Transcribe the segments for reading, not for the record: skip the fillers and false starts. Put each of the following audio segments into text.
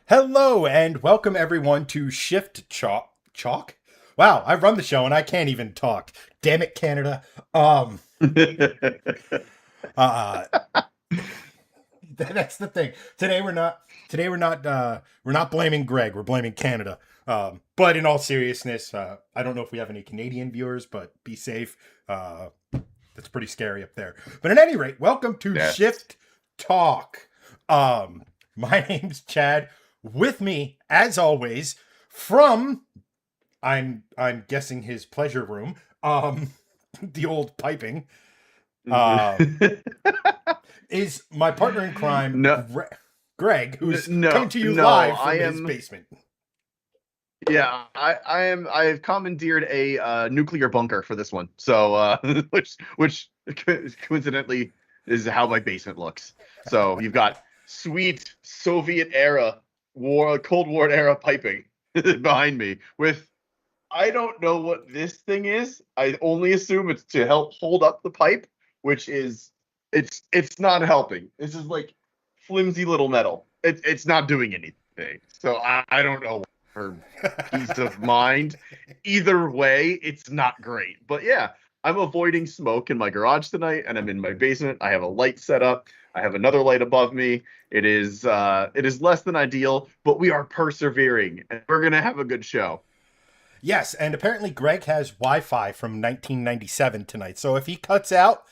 Hello and welcome everyone to Shift Chalk. Chalk? Wow, I run the show and I can't even talk. Damn it, Canada. Um, uh, that's the thing. Today we're not. We're not blaming Greg. We're blaming Canada. But in all seriousness, I don't know if we have any Canadian viewers, but be safe. That's pretty scary up there. But at any rate, welcome to Yes. Shift Talk. My name's Chad. With me, as always, from I'm guessing his pleasure room. The old piping. Uh, is my partner in crime, No, Greg, who's coming no, to you no. live I from his am. basement. Yeah, I am. I have commandeered a nuclear bunker for this one. So, which coincidentally is how my basement looks. So you've got sweet Soviet era Cold War era piping behind me with. I don't know what this thing is. I only assume it's to help hold up the pipe, which is it's not helping. This is like flimsy little metal. It's not doing anything. So I don't know her peace of mind. Either way, it's not great. But yeah, I'm avoiding smoke in my garage tonight, and I'm in my basement. I have a light set up. I have another light above me. It is less than ideal, but we are persevering, and we're gonna have a good show. Yes, and apparently Greg has Wi-Fi from 1997 tonight. So if he cuts out,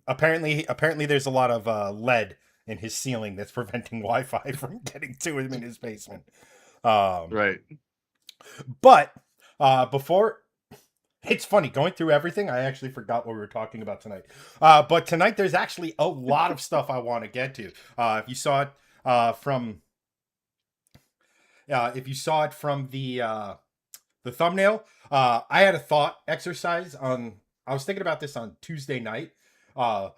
apparently there's a lot of lead in his ceiling that's preventing Wi-Fi from getting to him in his basement. Um, Right. but before it's funny going through everything, I actually forgot what we were talking about tonight. But tonight there's actually a lot of stuff I want to get to. If you saw it from if you saw it from the thumbnail, I had a thought exercise on. I was thinking about this on Tuesday night, uh,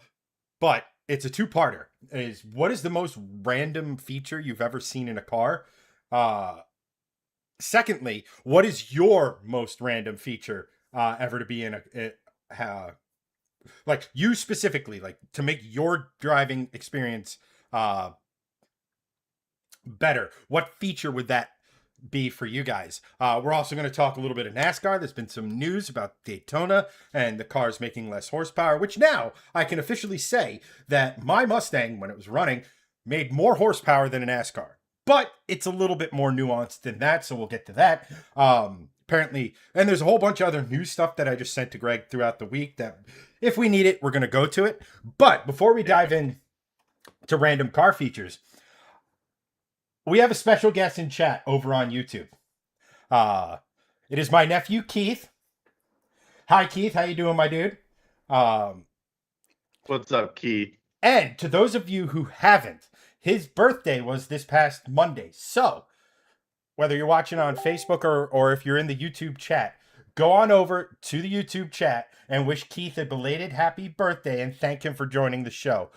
but it's a two-parter. Is what is the most random feature you've ever seen in a car? Uh, Secondly, what is your most random feature ever to be in like you specifically, like to make your driving experience uh, better? What feature would that be for you guys? We're also going to talk a little bit of NASCAR. There's been some news about Daytona and the cars making less horsepower, which now I can officially say that my Mustang, when it was running, made more horsepower than a NASCAR. But it's a little bit more nuanced than that, so we'll get to that. Apparently, and there's a whole bunch of other news stuff that I just sent to Greg throughout the week that if we need it, we're going to go to it. But before we Yeah. dive in to random car features, we have a special guest in chat over on YouTube. Uh, it is my nephew Keith. Hi Keith, how you doing, my dude? Um, What's up, Key? and to those of you who haven't, his birthday was this past Monday. So whether you're watching on Facebook or if you're in the YouTube chat, go on over to the YouTube chat and wish Keith a belated happy birthday and thank him for joining the show.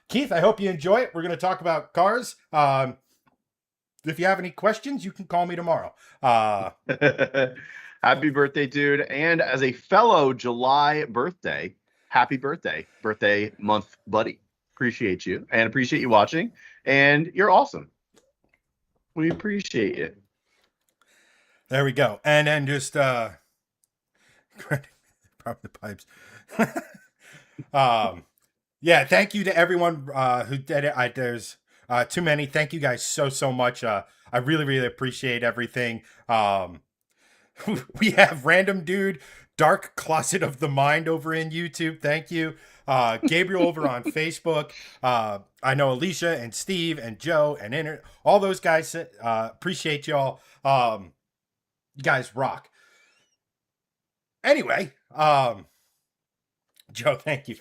Keith, I hope you enjoy it. We're going to talk about cars. If you have any questions, you can call me tomorrow. Happy birthday, dude. And as a fellow July birthday, happy birthday, birthday month buddy. Appreciate you and appreciate you watching. And you're awesome. We appreciate it. There we go. And then just probably the pipes. Yeah, thank you to everyone who did it. There's too many. Thank you guys so much. I really appreciate everything. We have random dude, dark closet of the mind over in YouTube. Thank you. Gabriel over on Facebook. I know Alicia and Steve and Joe and all those guys. Appreciate y'all. You guys rock. Anyway, Joe, thank you.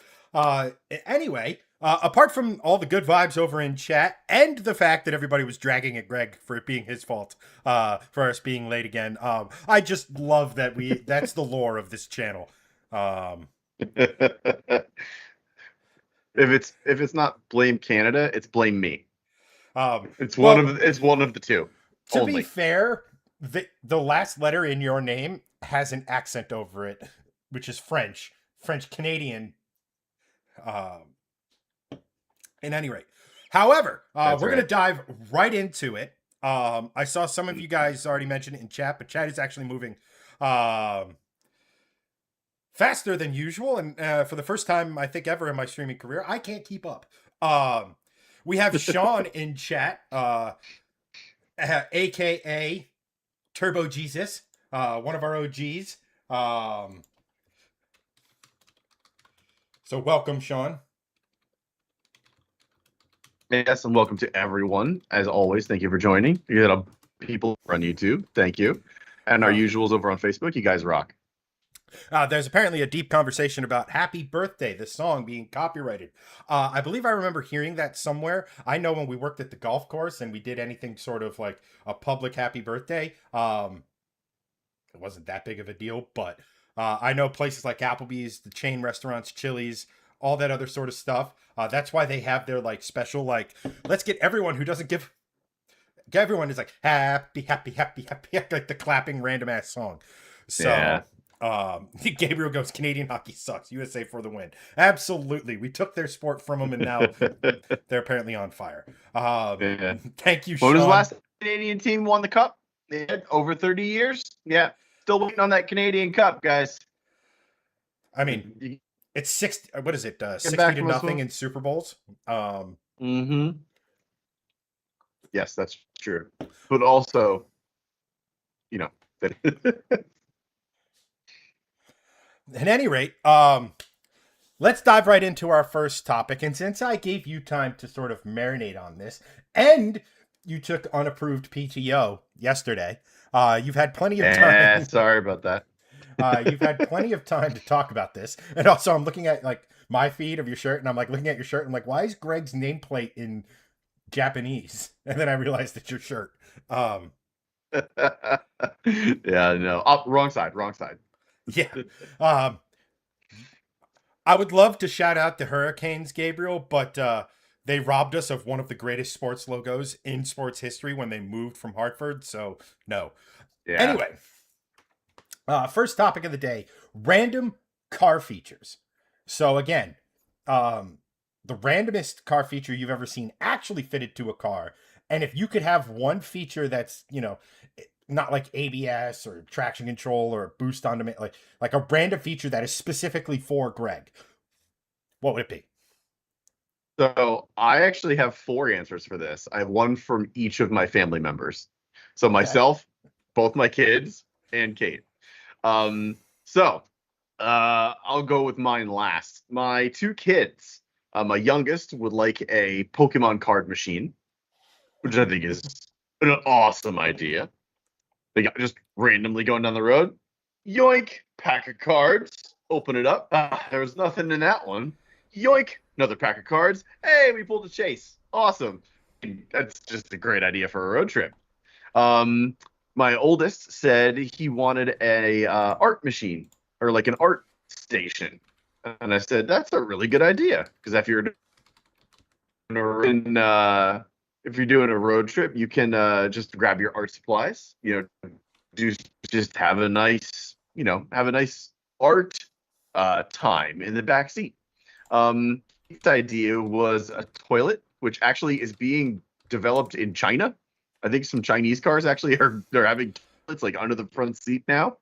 Anyway, apart from all the good vibes over in chat and the fact that everybody was dragging at Greg for it being his fault, for us being late again, I just love that that's the lore of this channel. If it's not blame Canada, it's blame me. Um, It's one well, of the two to be only. fair, the last letter in your name has an accent over it, which is French Canadian. Um, in any rate, However, That's we're going to right. dive right into it. I saw some of you guys already mention it in chat, but chat is actually moving um, faster than usual. And for the first time, I think, ever in my streaming career, I can't keep up. Um, we have Sean in chat, aka Turbo Jesus, one of our OGs. Um, so welcome, Sean. Yes, and welcome to everyone. As always, thank you for joining. You got people on YouTube. Thank you. And our Uh, usuals over on Facebook. You guys rock. there's apparently a deep conversation about Happy Birthday, the song being copyrighted. I believe I remember hearing that somewhere. I know when we worked at the golf course and we did anything sort of like a public happy birthday, it wasn't that big of a deal, but I know places like Applebee's, the chain restaurants, Chili's, all that other sort of stuff. That's why they have their like special, like, let's get everyone who doesn't give, everyone is like happy, happy, happy, happy, like the clapping random ass song. Yeah. So Gabriel goes, Canadian hockey sucks. USA for the win. Absolutely. We took their sport from them and now they're apparently on fire. Yeah. Thank you, When was the Sean. last Canadian team won the cup? Yeah, over 30 years? Yeah. Still waiting on that Canadian Cup, guys. I mean, You it's six. What is it? get 60 back to from us. nothing in Super Bowls. Mm-hmm. Yes, that's true. But also, you know, At any rate, let's dive right into our first topic. And since I gave you time to sort of marinate on this, and you took unapproved PTO yesterday, you've had plenty of yeah, time. sorry about that. You've had plenty of time to talk about this. And also, I'm looking at like my feed of your shirt, and I'm like looking at your shirt. And I'm like, why is Greg's nameplate in Japanese? And then I realized it's your shirt. Yeah, no. Oh, wrong side, wrong side. Yeah. Um, I would love to shout out the Hurricanes, Gabriel, but they robbed us of one of the greatest sports logos in sports history when they moved from Hartford. So, no. Yeah. Anyway, first topic of the day, random car features. So, again, the randomest car feature you've ever seen actually fitted to a car. And if you could have one feature that's, not like ABS or traction control or a boost on demand, like a random feature that is specifically for Greg, what would it be? So I actually have 4 answers for this. I have one from each of my family members. So Okay. myself, both my kids, and Kate. So I'll go with mine last. My 2 kids, my youngest would like a Pokemon card machine, which I think is an awesome idea. They got just randomly going down the road. Yoink, pack of cards. Open it up. There was nothing in that one. Yoink, another pack of cards. Hey, we pulled a chase. Awesome. That's just a great idea for a road trip. My oldest said he wanted a art machine or like an art station, and I said that's a really good idea because if you're doing a road trip, you can just grab your art supplies. Just have a nice art time in the back seat. His idea was a toilet, which actually is being developed in China. I think some Chinese cars actually they're having toilets like under the front seat now,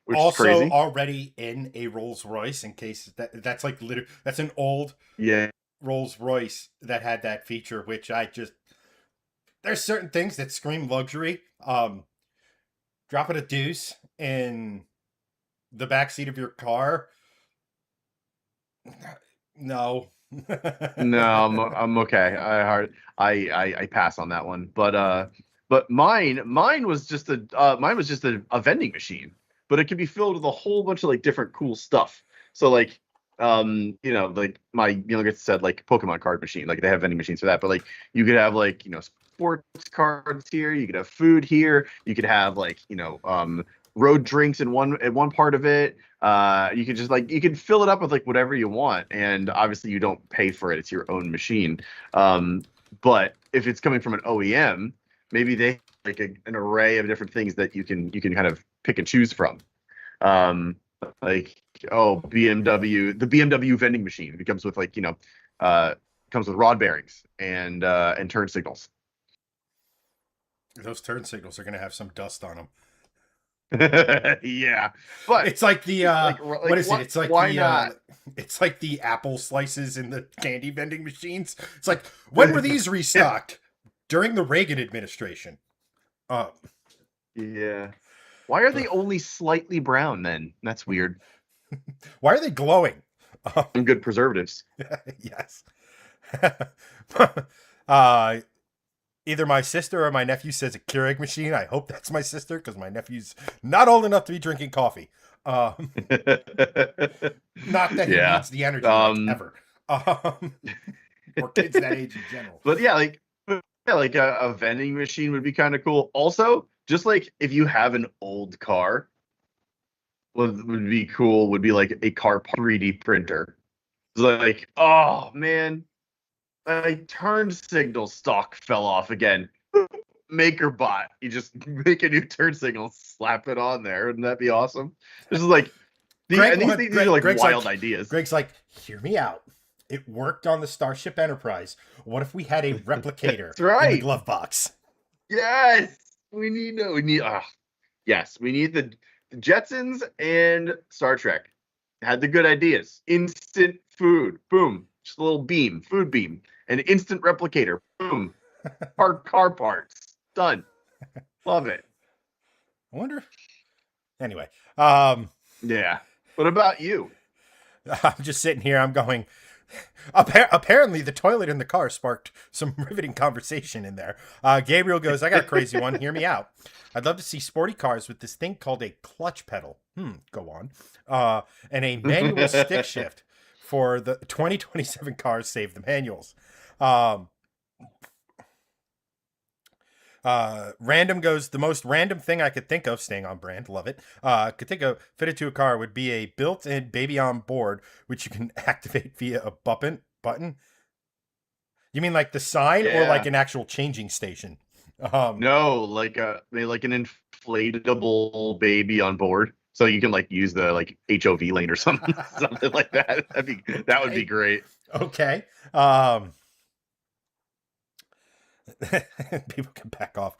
which Also, is crazy. already in a Rolls Royce, in case that's like that's an old Yeah. Rolls Royce that had that feature, which there's certain things that scream luxury. Dropping a deuce in the back seat of your car, no. No, I'm okay. I pass on that one. But mine was just a vending machine, but it could be filled with a whole bunch of like different cool stuff. So like like my youngest said like Pokemon card machine, like they have vending machines for that, but like you could have like sports cards here, you could have food here, you could have like road drinks in one part of it. You can just you can fill it up with like whatever you want, and obviously you don't pay for it; it's your own machine. But if it's coming from an OEM, maybe they have like an array of different things that you can kind of pick and choose from. Like the BMW vending machine. It comes with comes with rod bearings and turn signals. Those turn signals are gonna have some dust on them. Yeah, but It's like the what is it? what? It's like Why not? it's like the apple slices in the candy vending machines. It's like, when were these Yeah, restocked? During the Reagan administration. Uh, yeah. Why are they but only slightly brown then? That's weird. why are they glowing? And good preservatives. Yes. uh, Either my sister or my nephew says a Keurig machine. I hope that's my sister because my nephew's not old enough to be drinking coffee. Not that he Yeah. needs the energy drink Um, ever. Um, or kids that age in general. but yeah, like a vending machine would be kind of cool. Also, just like if you have an old car, what would be cool would be like a car 3D printer. It's like, oh man, my turn signal stock fell off again. MakerBot. You just make a new turn signal, slap it on there, wouldn't that be awesome? This is like these are like Greg's wild like, ideas. hear me out. It worked on the Starship Enterprise. What if we had a replicator That's in the right. glove box? Yes. Yes, we need the Jetsons and Star Trek. Had the good ideas. Instant food. Boom. Just a little beam, food beam. An instant replicator. Boom. Car parts. Done. Love it. I wonder. Anyway, um, Yeah. What about you? I'm just sitting here. I'm going. Apparently, the toilet in the car sparked some riveting conversation in there. Gabriel goes, I got a crazy one. Hear me out. I'd love to see sporty cars with this thing called a clutch pedal. Go on. And a manual stick shift for the 2027 cars, save the manuals. Um, Random goes, the most random thing I could think of, staying on brand, love it. Could think of fitted to a car would be a built-in baby on board, which you can activate via a button. You mean like the sign or like Yeah. an actual changing station? Um, No, like an inflatable baby on board. So you can like use the like HOV lane or something, something like that. That would be okay, great. okay. People can back off.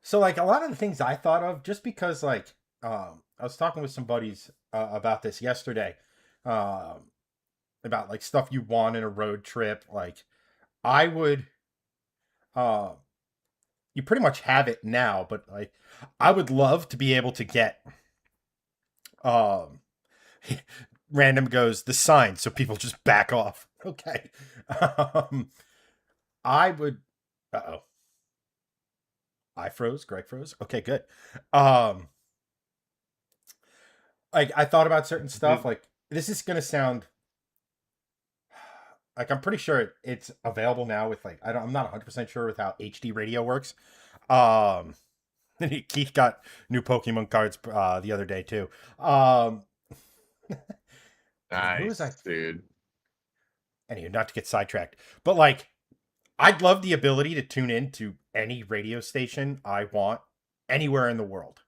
So like a lot of the things I thought of, just because like I was talking with some buddies about this yesterday, um, about like stuff you want in a road trip. Like I would, uh, you pretty much have it now, but like I would love to be able to get, um, random goes the sign so people just back off. Okay, um, I would. Oh, I froze. Greg froze. Okay, good. Um, like I thought about certain stuff. Like this is gonna sound like I'm pretty sure it's available now with like I'm not 100% sure with how HD radio works. Um, Keith got new Pokemon cards the other day too. Um, damn, who was I? Nice, dude. Anyway, not to get sidetracked, but like I'd love the ability to tune in to any radio station I want anywhere in the world.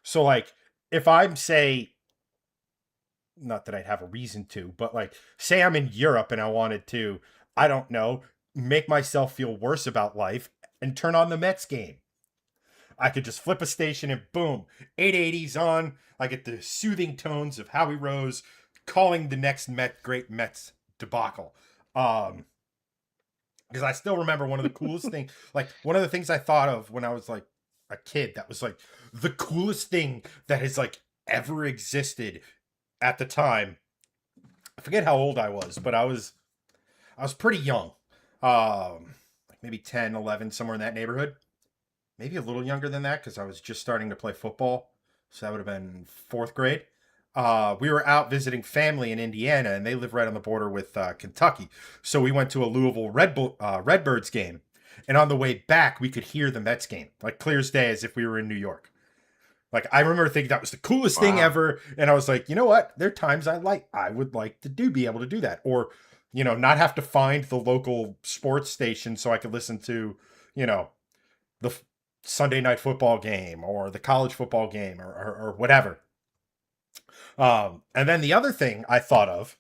So like if I'm say, not that I'd have a reason to, but like say I'm in Europe and I wanted to, I don't know, make myself feel worse about life and turn on the Mets game. I could just flip a station and boom, 880's on. I get the soothing tones of Howie Rose calling the next great Mets debacle. Because I still remember one of the coolest things, like one of the things I thought of when I was like a kid, that was like the coolest thing that has like ever existed at the time. I forget how old I was, but I was pretty young. Like maybe 10, 11, somewhere in that neighborhood. Maybe a little younger than that because I was just starting to play football. So that would have been fourth grade. We were out visiting family in Indiana, and they live right on the border with Kentucky. So we went to a Louisville Redbirds game, and on the way back, we could hear the Mets game, like clear as day, as if we were in New York. Like I remember thinking that was the coolest thing Wow. ever, and I was like, you know what? There are times I would like to be able to do that, or not have to find the local sports station so I could listen to you know the Sunday night football game or the college football game or whatever. And then the other thing I thought of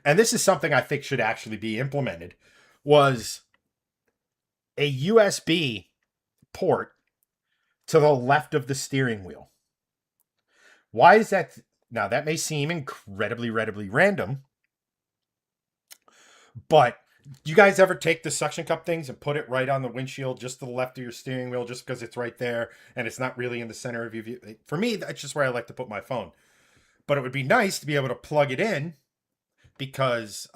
and this is something I think should actually be implemented, was a USB port to the left of the steering wheel. Why is that? Now, that may seem incredibly random, but do you guys ever take the suction cup things and put it right on the windshield, just to the left of your steering wheel, just because it's right there and it's not really in the center of your view? For me, that's just where I like to put my phone. But it would be nice to be able to plug it in because,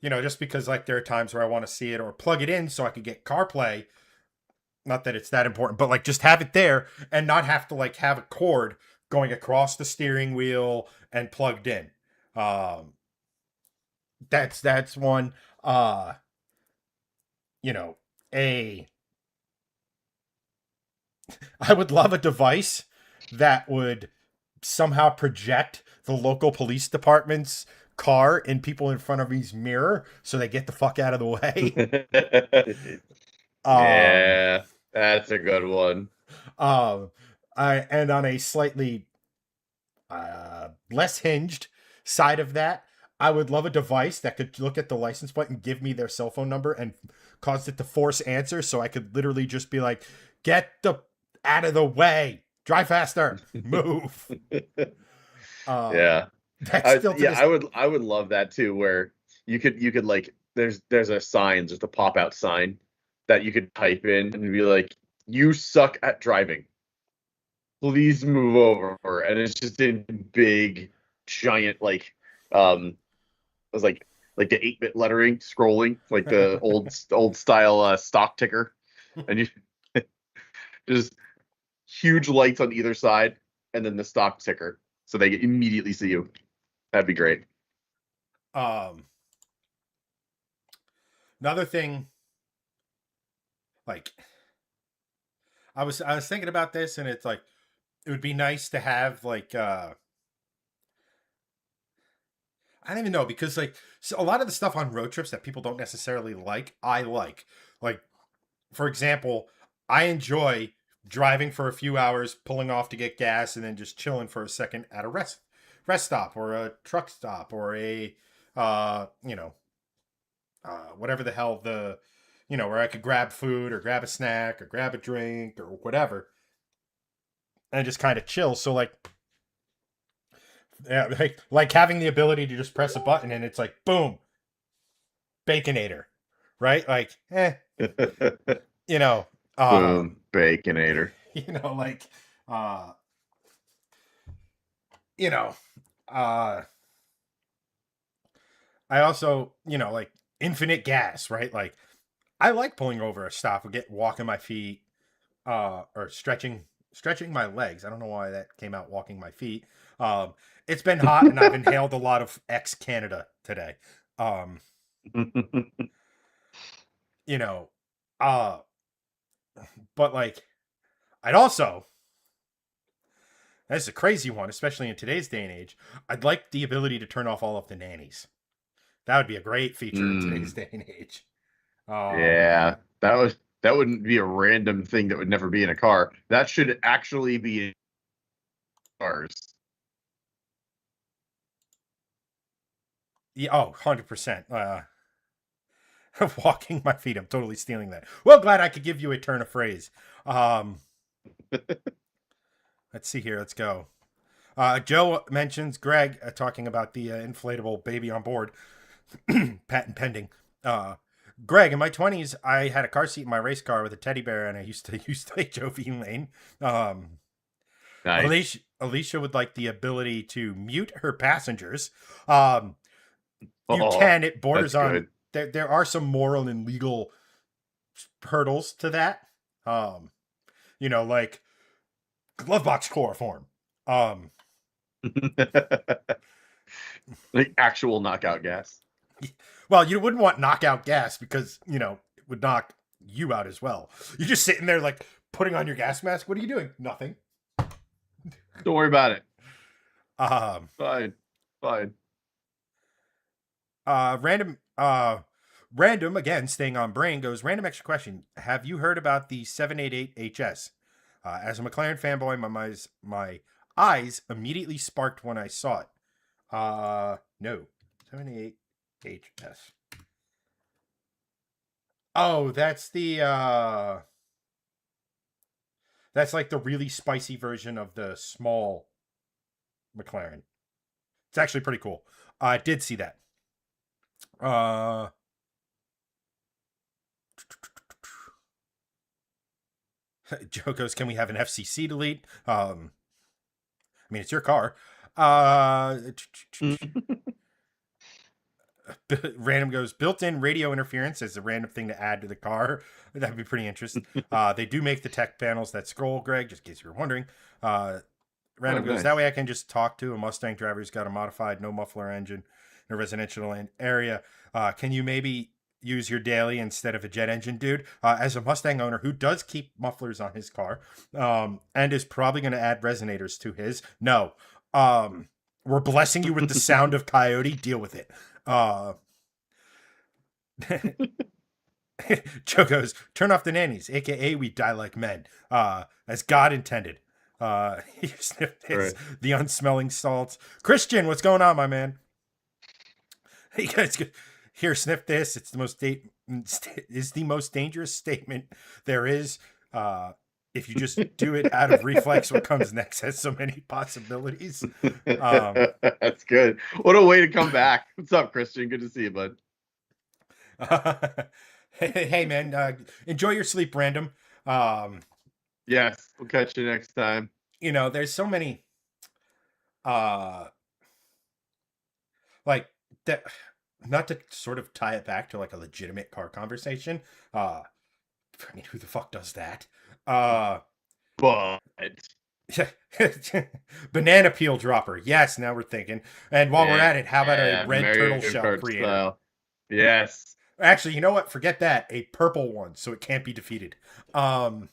just because like there are times where I want to see it, or plug it in so I could get CarPlay. Not that it's that important, but like just have it there and not have to like have a cord going across the steering wheel and plugged in. Um, that's one. Uh, you know, a I would love a device that would somehow project the local police department's car in people in front of me's mirror so they get the fuck out of the way. Um, Yeah, that's a good one. um, and on a slightly less hinged side of that, I would love a device that could look at the license plate and give me their cell phone number and cause it to force answer, so I could literally just be like, "Get the out of the way, drive faster, move." Um, Yeah. that's still to Yeah, this. I would love that too, where you could like there's a sign, just a pop out sign that you could type in and be like, "You suck at driving. Please move over." And it's just in big, giant it was like the 8-bit lettering scrolling, like the old style stock ticker, and you just huge lights on either side, and then the stock ticker, so they immediately see you. That'd be great. um, Another thing, like I was thinking about this, and it's like it would be nice to have like I don't even know, because like so a lot of the stuff on road trips that people don't necessarily like, I like. Like, for example, I enjoy driving for a few hours, pulling off to get gas, and then just chilling for a second at a rest stop or a truck stop or a uh you know whatever the hell where I could grab food or grab a snack or grab a drink or whatever and just kind of chill. So like, yeah, like having the ability to just press a button and it's like boom, baconator, right? Like, you know, uh, Boom, baconator. like, uh, you know, uh, I also, like infinite gas, right? Like, I like pulling over a stop and get walking my feet, or stretching my legs. I don't know why that came out walking my feet. Um, it's been hot and I've inhaled a lot of ex Canada today. Um, you know, uh, but like, I'd also, that's a crazy one, especially in today's day and age. I'd like the ability to turn off all of the nannies. That would be a great feature in today's Mm, day and age. Um, yeah, that wouldn't be a random thing that would never be in a car. That should actually be in cars. yeah, oh, 100%. Walking my feet. I'm totally stealing that. Well, glad I could give you a turn of phrase. Um, let's see here. Let's go. Joe mentions Greg talking about the inflatable baby on board, patent pending. Uh, Greg, in my 20s, I had a car seat in my race car with a teddy bear, and I used to use to Joe Lane. Um, Nice. Alicia would like the ability to mute her passengers. Um, you Oh, can. It borders that's on. good. There are some moral and legal hurdles to that. Um, like glove box chloroform. Um, Like actual knockout gas. well, you wouldn't want knockout gas because it would knock you out as well. You're just sitting there like putting on your gas mask. What are you doing? Nothing. Don't worry about it. Um, Fine. Fine. random. Random again. Staying on brain goes. Random extra question. Have you heard about the 788 HS? As a McLaren fanboy, my eyes immediately sparked when I saw it. No. 78 HS. Oh, that's like the really spicy version of the small McLaren. It's actually pretty cool. I did see that. Uh Joe goes, can we have an FCC delete? I mean, it's your car. Uh Random goes, built-in radio interference as a random thing to add to the car. That'd be pretty interesting. They do make the tech panels that scroll, Greg, just in case you were wondering. Random goes, that nice. way I can just talk to a Mustang driver who's got a modified no muffler engine in a residential area. Can you maybe use your daily instead of a jet engine, dude? As a Mustang owner who does keep mufflers on his car, and is probably going to add resonators to his, no. We're blessing you with the sound of Coyote. Deal with it. Joe goes, turn off the nannies, aka we die like men, as God intended. It's Right. the unsmelling salts. Christian, what's going on, my man? Hey guys, here, sniff this. It's the most dangerous statement there is. If you just do it out of reflex, what comes next has so many possibilities. That's good. What a way to come back. What's up, Christian? Good to see you, bud. Hey man, enjoy your sleep, random. Um, Yes, we'll catch you next time. there's so many uh like that, not to sort of tie it back to like a legitimate car conversation. I mean, who the fuck does that? Uh But Banana peel dropper. Yes, now we're thinking. And while we're yeah, at it, how about a red turtle Mario shell Kart creator? style. Yes. Actually, you know what? Forget that. A purple one, so it can't be defeated. Um,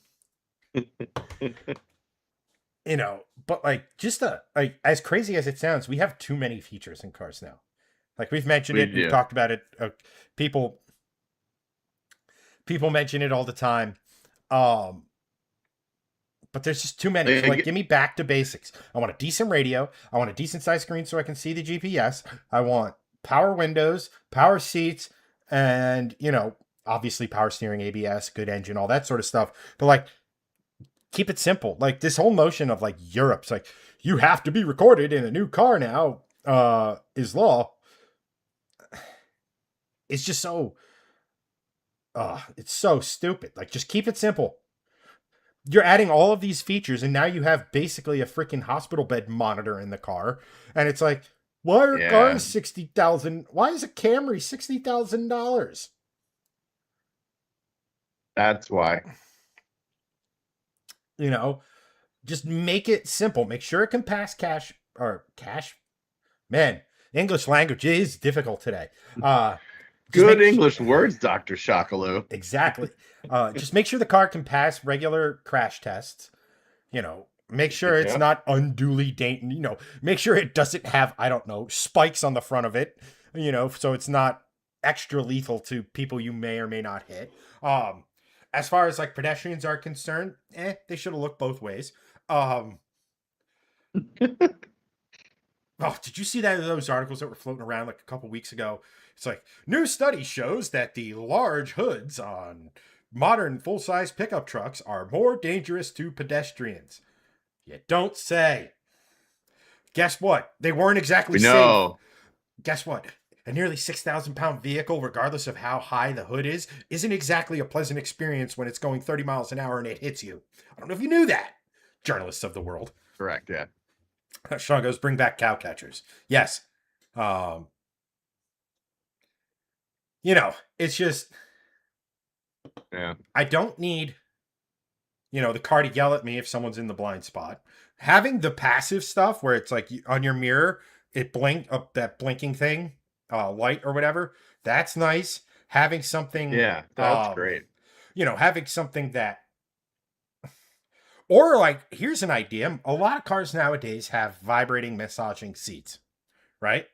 but like just like as crazy as it sounds, we have too many features in cars now. Like we've mentioned We it, we've do. talked about it. People mention it all the time. Um, but there's just too many. So like, give me back to basics. I want a decent radio. I want a decent size screen so I can see the GPS. I want power windows, power seats, and obviously power steering, ABS, good engine, all that sort of stuff. But like, keep it simple. Like this whole notion of like Europe's like you have to be recorded in a new car now is law. It's just so it's so stupid. Like just keep it simple. You're adding all of these features and now you have basically a freaking hospital bed monitor in the car, and it's like, why are Yeah, cars 60,000? Why is a Camry $60,000? that's why. Just make it simple. Make sure it can pass cash. Man, English language is difficult today. Just Good make English words, Dr. Shakalu. exactly. Just make sure the car can pass regular crash tests. Make sure it's Yeah. not unduly make sure it doesn't have, I don't know, spikes on the front of it, so it's not extra lethal to people you may or may not hit. As far as like pedestrians are concerned, they should have looked both ways. Oh, did you see those articles that were floating around like a couple weeks ago? It's like, new study shows that the large hoods on modern full-size pickup trucks are more dangerous to pedestrians. You don't say. Guess what? They weren't exactly We safe. know. Guess what? A nearly 6,000-pound vehicle, regardless of how high the hood is, isn't exactly a pleasant experience when it's going 30 miles an hour and it hits you. I don't know if you knew that, journalists of the world. Correct, yeah. Sean goes, bring back cow catchers. Yes. Um, it's just, Yeah. I don't need, the car to yell at me if someone's in the blind spot. Having the passive stuff where it's like on your mirror, it blink up that blinking thing, light or whatever. That's nice. Having something, Yeah, that's great. having something that, or like, here's an idea. A lot of cars nowadays have vibrating, massaging seats, right?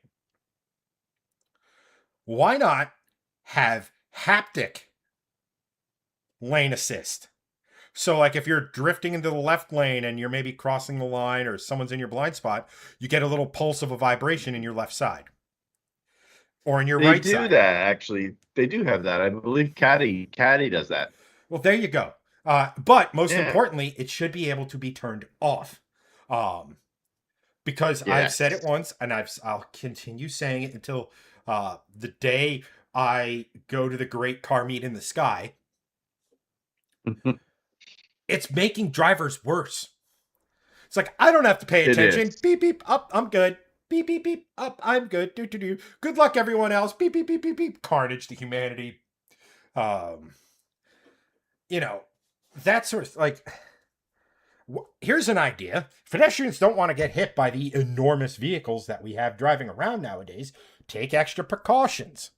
Why not have haptic lane assist? So, like, if you're drifting into the left lane and you're maybe crossing the line or someone's in your blind spot, you get a little pulse of a vibration in your left side or in your They right do side. that actually. They do have that. I believe Caddy does that. Well, there you go. But most Yeah. importantly, it should be able to be turned off. Um, because I've said it Yes. once and I'll continue saying it until the day I go to the great car meet in the sky. It's making drivers worse. It's like I don't have to pay It attention. is. Beep beep up, I'm good. Beep beep beep up, I'm good. Do do do. Good luck, everyone else. Beep beep beep beep beep. Carnage to humanity. Um, you know, that sort of like. Here's an idea. Pedestrians don't want to get hit by the enormous vehicles that we have driving around nowadays. Take extra precautions.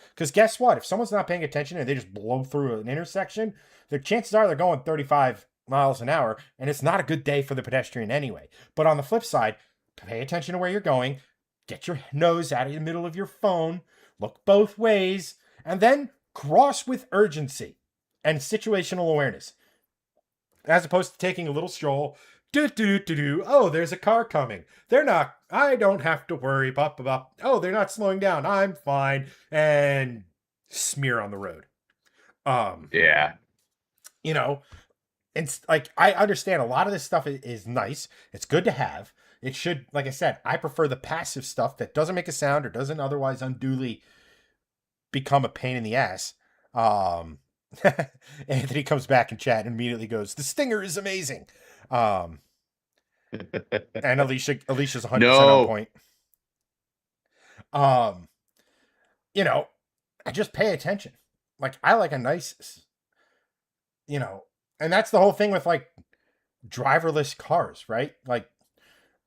Because guess what? If someone's not paying attention and they just blow through an intersection, the chances are they're going 35 miles an hour, and it's not a good day for the pedestrian anyway. But on the flip side, pay attention to where you're going, get your nose out of the middle of your phone, look both ways, and then cross with urgency and situational awareness. As opposed to taking a little stroll, do do do do. Oh, there's a car coming. They're not. I don't have to worry. Bop bop bop. Oh, they're not slowing down. I'm fine. And smear on the road. Um, Yeah. you know, it's like I understand a lot of this stuff is nice. It's good to have. It should, like I said, I prefer the passive stuff that doesn't make a sound or doesn't otherwise unduly become a pain in the ass. Um, Anthony comes back in chat and immediately goes, "The Stinger is amazing." Um, and Alicia's 100% on No. point. Um, I just pay attention. Like I like a nice, you know, and that's the whole thing with like driverless cars, right? Like,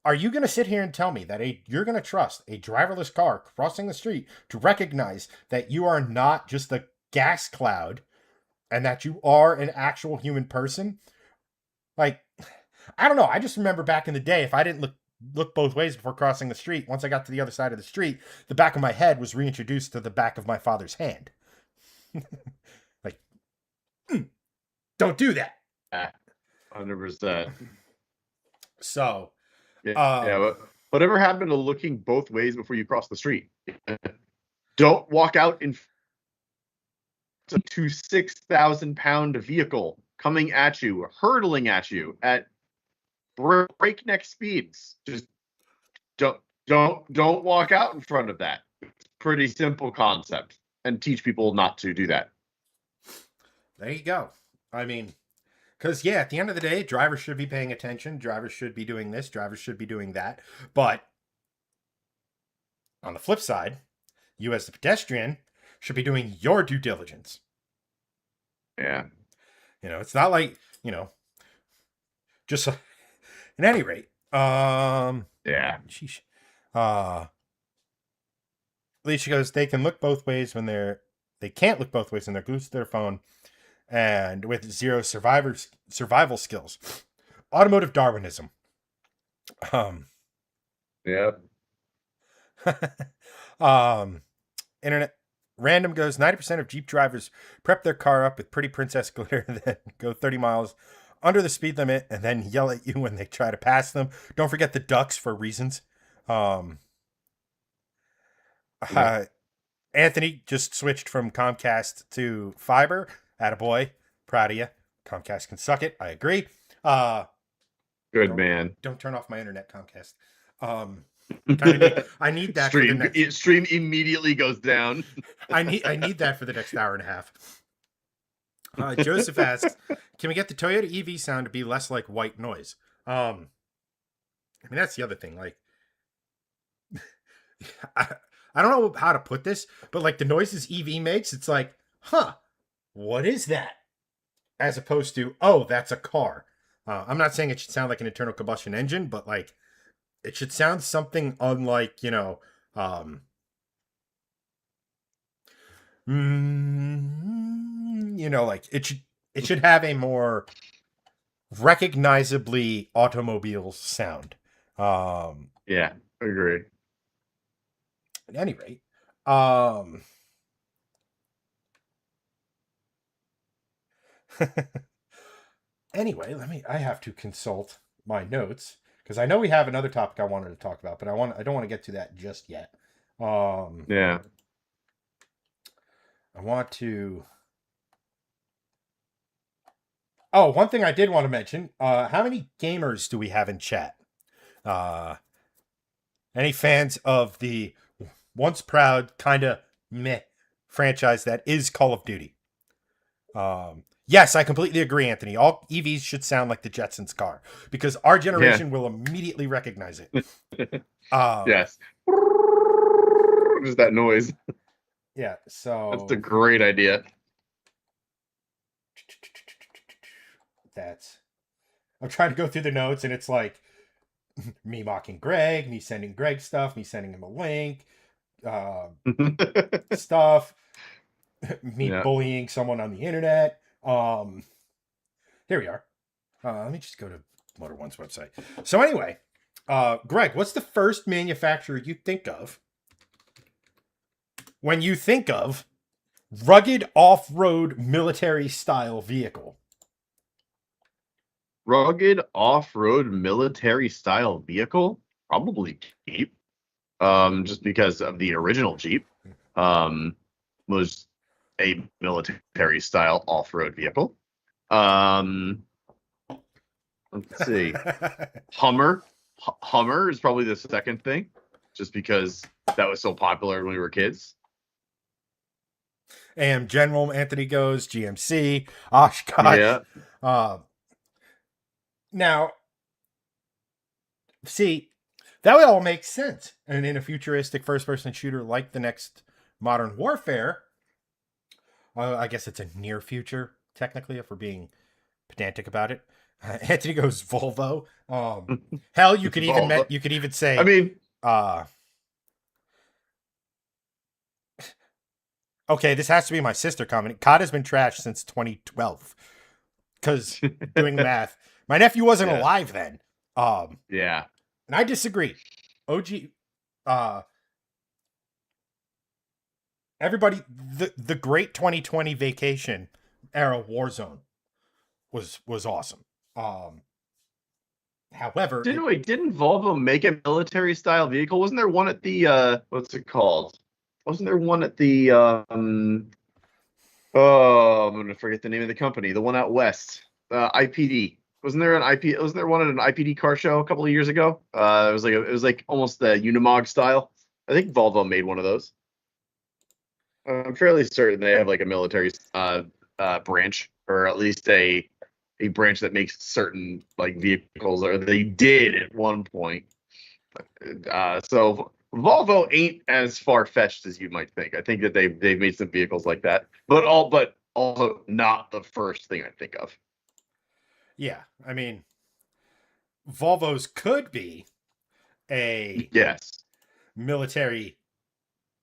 are you going to sit here and tell me that you're going to trust a driverless car crossing the street to recognize that you are not just a gas cloud and that you are an actual human person? Like, I don't know. I just remember back in the day, if I didn't look both ways before crossing the street, once I got to the other side of the street, the back of my head was reintroduced to the back of my father's hand. Like, don't do that. Yeah, 100%. So, Yeah. Yeah. um, Whatever happened to looking both ways before you cross the street? Don't walk out in to 6,000-pound vehicle coming at you, hurtling at you at breakneck speeds. Just don't walk out in front of that. It's pretty simple concept, and teach people not to do that. there you go. I mean, because yeah, at the end of the day, drivers should be paying attention. Drivers should be doing this. Drivers should be doing that. But on the flip side, you as the pedestrian should be doing your due diligence. Yeah. It's not like just at any rate. Yeah. Sheesh. Uh, Alicia goes, they can look both ways when they can't look both ways when they're glued to their phone and with zero survival skills. Automotive Darwinism. Yeah. Internet Random goes, 90% of Jeep drivers prep their car up with pretty princess glitter, then go 30 miles under the speed limit and then yell at you when they try to pass them. Don't forget the ducks for reasons. Um, Yeah. Anthony just switched from Comcast to fiber. Attaboy. Proud of you. Comcast can suck it. I agree. Good man. Don't turn off my internet, Comcast. Kind of need. I need that for the next. Stream immediately goes down. I need that for the next hour and a half. Joseph asks, "Can we get the Toyota EV sound to be less like white noise?" I mean, that's the other thing. Like, I don't know how to put this, but like the noises EV makes, it's like, huh, what is that? As opposed to, oh, that's a car. I'm not saying it should sound like an internal combustion engine, but like it should sound something unlike, like it should have a more recognizably automobile sound. Yeah, agree. At any rate, Anyway, I have to consult my notes because I know we have another topic I wanted to talk about, but I don't want to get to that just yet. Yeah. I want to. Oh, one thing I did want to mention. How many gamers do we have in chat? Uh, any fans of the once proud, kind of meh franchise that is Call of Duty? Yes, I completely agree, Anthony. All EVs should sound like the Jetsons car because our Yeah. generation will immediately recognize it. Um, Yes. Just that noise. yeah, That's a so great idea. that's. I'm trying to go through the notes, and it's like me mocking Greg, me sending Greg stuff, me sending him a link, uh, stuff, me Yeah. bullying someone on the internet. Here we are. Let me just go to Motor One's website. So anyway, Greg, what's the first manufacturer you think of when you think of rugged off-road military style vehicle? Rugged off-road military style vehicle? Probably Jeep. Just because of the original Jeep. Was a military style off-road vehicle. Let's see. Hummer. Hummer is probably the second thing, just because that was so popular when we were kids. AM General Anthony goes, GMC, Oshkosh. Yeah. Now, see, that would all make sense. And in a futuristic first person shooter like the next Modern Warfare, I guess it's a near future, technically, if we're being pedantic about it. Anthony goes Volvo. Hell, you could even Volvo. you could even I say, mean, uh, okay, this has to be my sister commenting. COD has been trashed since 2012. Because doing math, my nephew wasn't yeah, alive then. yeah. And I disagree. OG, uh, everybody, the great 2020 vacation era Warzone was awesome. However, Didn't Volvo make a military style vehicle? Wasn't there one at the what's it called? Wasn't there one at the oh, I'm gonna forget the name of the company, the one out west, IPD. Wasn't there one at an IPD car show a couple of years ago? It was like almost the Unimog style. I think Volvo made one of those. I'm fairly certain they have like a military branch, or at least a branch that makes certain like vehicles, or they did at one point. So Volvo ain't as far fetched as you might think. I think that they've made some vehicles like that, but also not the first thing I think of. yeah, I mean, Volvos could be a Yes. military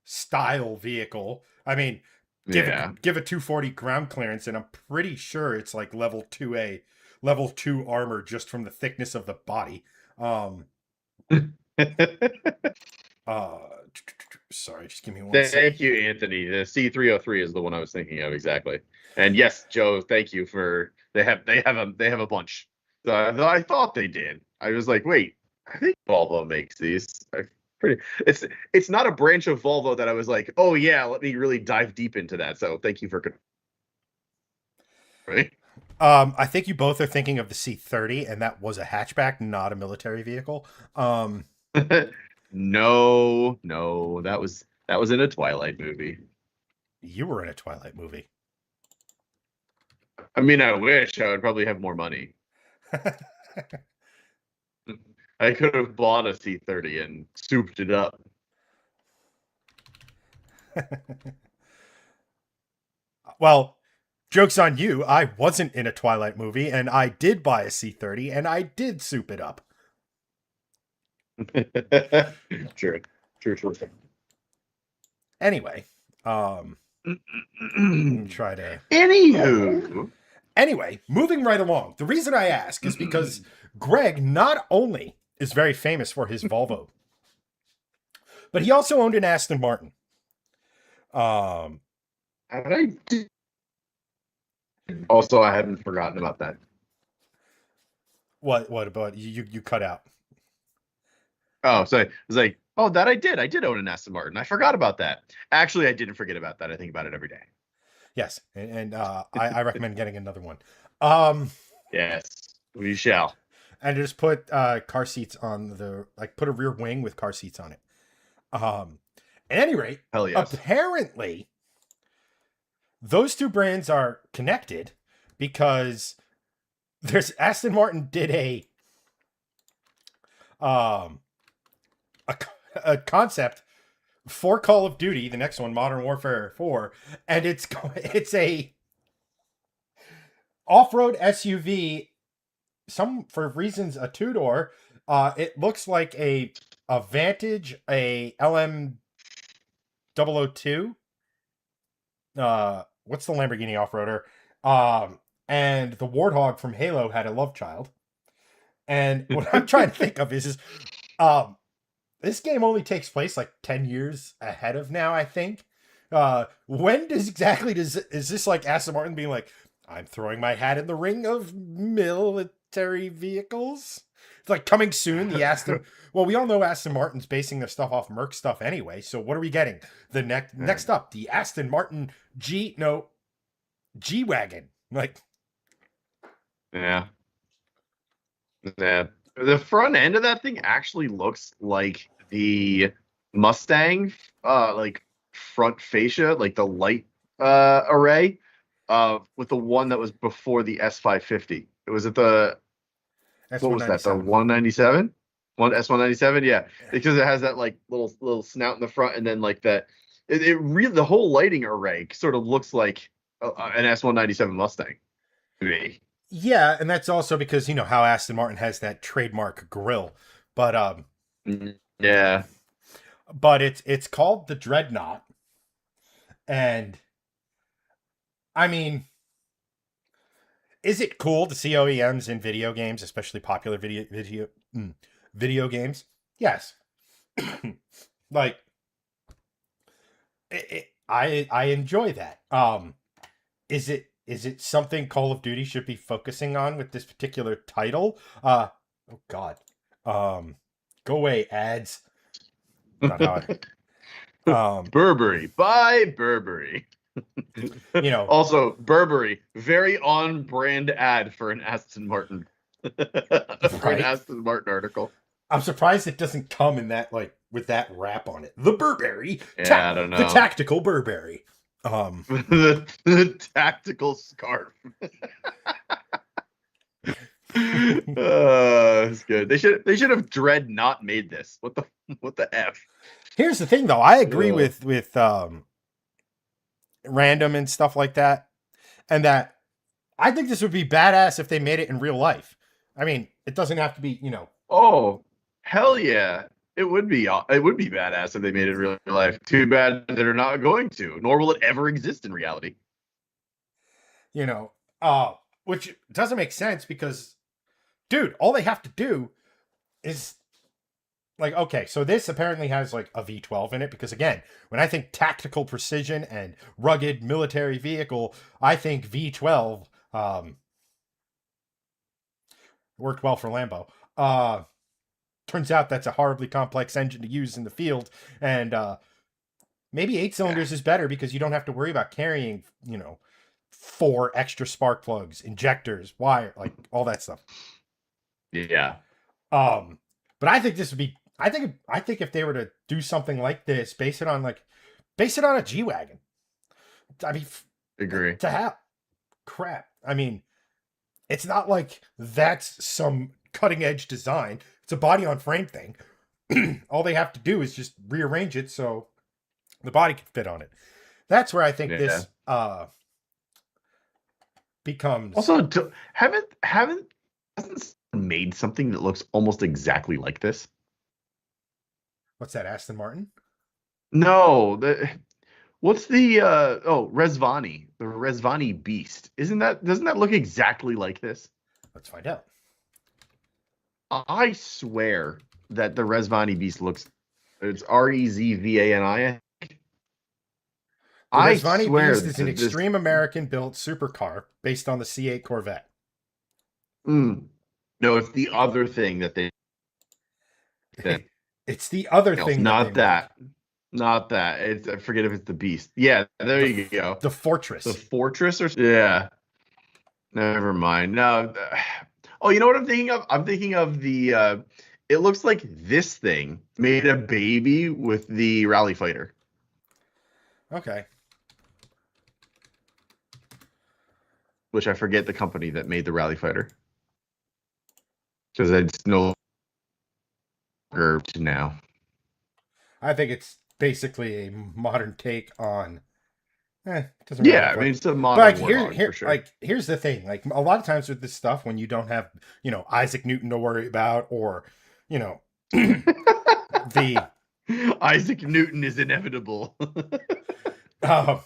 style vehicle. I mean, Yeah. give a 240 ground clearance, and I'm pretty sure it's like level 2A, level 2 armor just from the thickness of the body. Uh, sorry, just give me one second. Thank you, Anthony. The C303 is the one I was thinking of exactly. And yes, Joe, thank you for they have a bunch. So I thought they did. I was like, wait, I think Volvo makes these. Pretty. It's not a branch of Volvo that I was like, oh yeah, let me really dive deep into that. So thank you for right. I think you both are thinking of the C30, and that was a hatchback, not a military vehicle. No, that was in a Twilight movie. You were in a Twilight movie. I mean, I wish I would probably have more money. I could have bought a C30 and souped it up. Well, joke's on you. I wasn't in a Twilight movie, and I did buy a C30, and I did soup it up. True. Anyway, let me try to. Anywho. Anyway, moving right along. The reason I ask is because Greg not only is very famous for his Volvo, but he also owned an Aston Martin. Also, I hadn't forgotten about that. What about you cut out? Oh, so it was like, oh, that I did. I did own an Aston Martin. I forgot about that. Actually, I didn't forget about that. I think about it every day. Yes, and I recommend getting another one. Um, Yes, we shall. and just put car seats on the like put a rear wing with car seats on it. At any rate, Hell yes. apparently those two brands are connected because there's Aston Martin did um a, a concept for Call of Duty, the next one, Modern Warfare 4, and it's a off-road SUV. Some for reasons a two-door. It looks like a Vantage, a LM 002. What's the Lamborghini off-roader? And the Warthog from Halo had a love child. And what I'm trying to think of is um, this game only takes place like 10 years ahead of now, I think. When does exactly is this like Aston Martin being like, I'm throwing my hat in the ring of military vehicles? It's like coming soon, the Aston. Well, we all know Aston Martin's basing their stuff off Merc stuff anyway. So what are we getting? The next up, the Aston Martin G wagon. Like, Yeah. Yeah. The front end of that thing actually looks like the Mustang, like front fascia, like the light array, with the one that was before the S550. It was at the what was that? The S197. 197? One S197? Yeah. Because it has that like little snout in the front and then like that it really the whole lighting array sort of looks like an S197 Mustang to me. Yeah, and that's also because you know how Aston Martin has that trademark grill, but Yeah. it's called the Dreadnought, and I mean, is it cool to see OEMs in video games, especially popular video games? Yes, like I enjoy that. Is it something Call of Duty should be focusing on with this particular title? Oh God, um, go away ads. Not how I Burberry. Buy Burberry. you know, Also, Burberry, very on brand ad for an Aston Martin. For an right? Aston Martin article. I'm surprised it doesn't come in that like with that wrap on it. The Burberry, Yeah, I don't the know. tactical Burberry. The tactical scarf. It's good. They should have Dread not made this. What the F? Here's the thing, though. I agree Uh, with random and stuff like that, and that I think this would be badass if they made it in real life. I mean, it doesn't have to be, you know, oh, hell yeah. It would be badass if they made it in real life. Too bad they're not going to, nor will it ever exist in reality. you know, which doesn't make sense because, dude, all they have to do is like, okay, so this apparently has like a V12 in it because again, when I think tactical precision and rugged military vehicle, I think V12 worked well for Lambo. Turns out that's a horribly complex engine to use in the field, and maybe 8 cylinders is better because you don't have to worry about carrying, you know, 4 extra spark plugs, injectors, wire, like all that stuff. Yeah. Um, but I think this would be. I think if they were to do something like this, base it on a G wagon. I mean, Agree. to have crap. I mean, it's not like that's some cutting edge design. It's a body on frame thing. All they have to do is just rearrange it so the body can fit on it. That's where I think Yeah. this becomes. Also, haven't hasn't someone made something that looks almost exactly like this? What's that, Aston Martin? No, what's the Resvani, the Resvani Beast? Doesn't that look exactly like this? Let's find out. I swear that the Resvani Beast looks it's Rezvani. The I Resvani swear Beast is that an this extreme American built supercar based on the C8 Corvette. mm, No, it's the other thing that they that It's the other else, thing that they not make. that. Not that. It's I forget if it's the beast. Yeah, there you go. The The fortress. fortress or yeah. Never mind. No. Oh, you know what I'm thinking of? I'm thinking of the it looks like this thing made a baby with the rally fighter, Okay. which I forget the company that made the rally fighter. Because it's no longer to now. I think it's basically a modern take on. It doesn't really Yeah, have I mean like, it's a but like modern warthog for sure. here's the thing. Like a lot of times with this stuff, when you don't have Isaac Newton to worry about, or you know the Isaac Newton is inevitable. uh,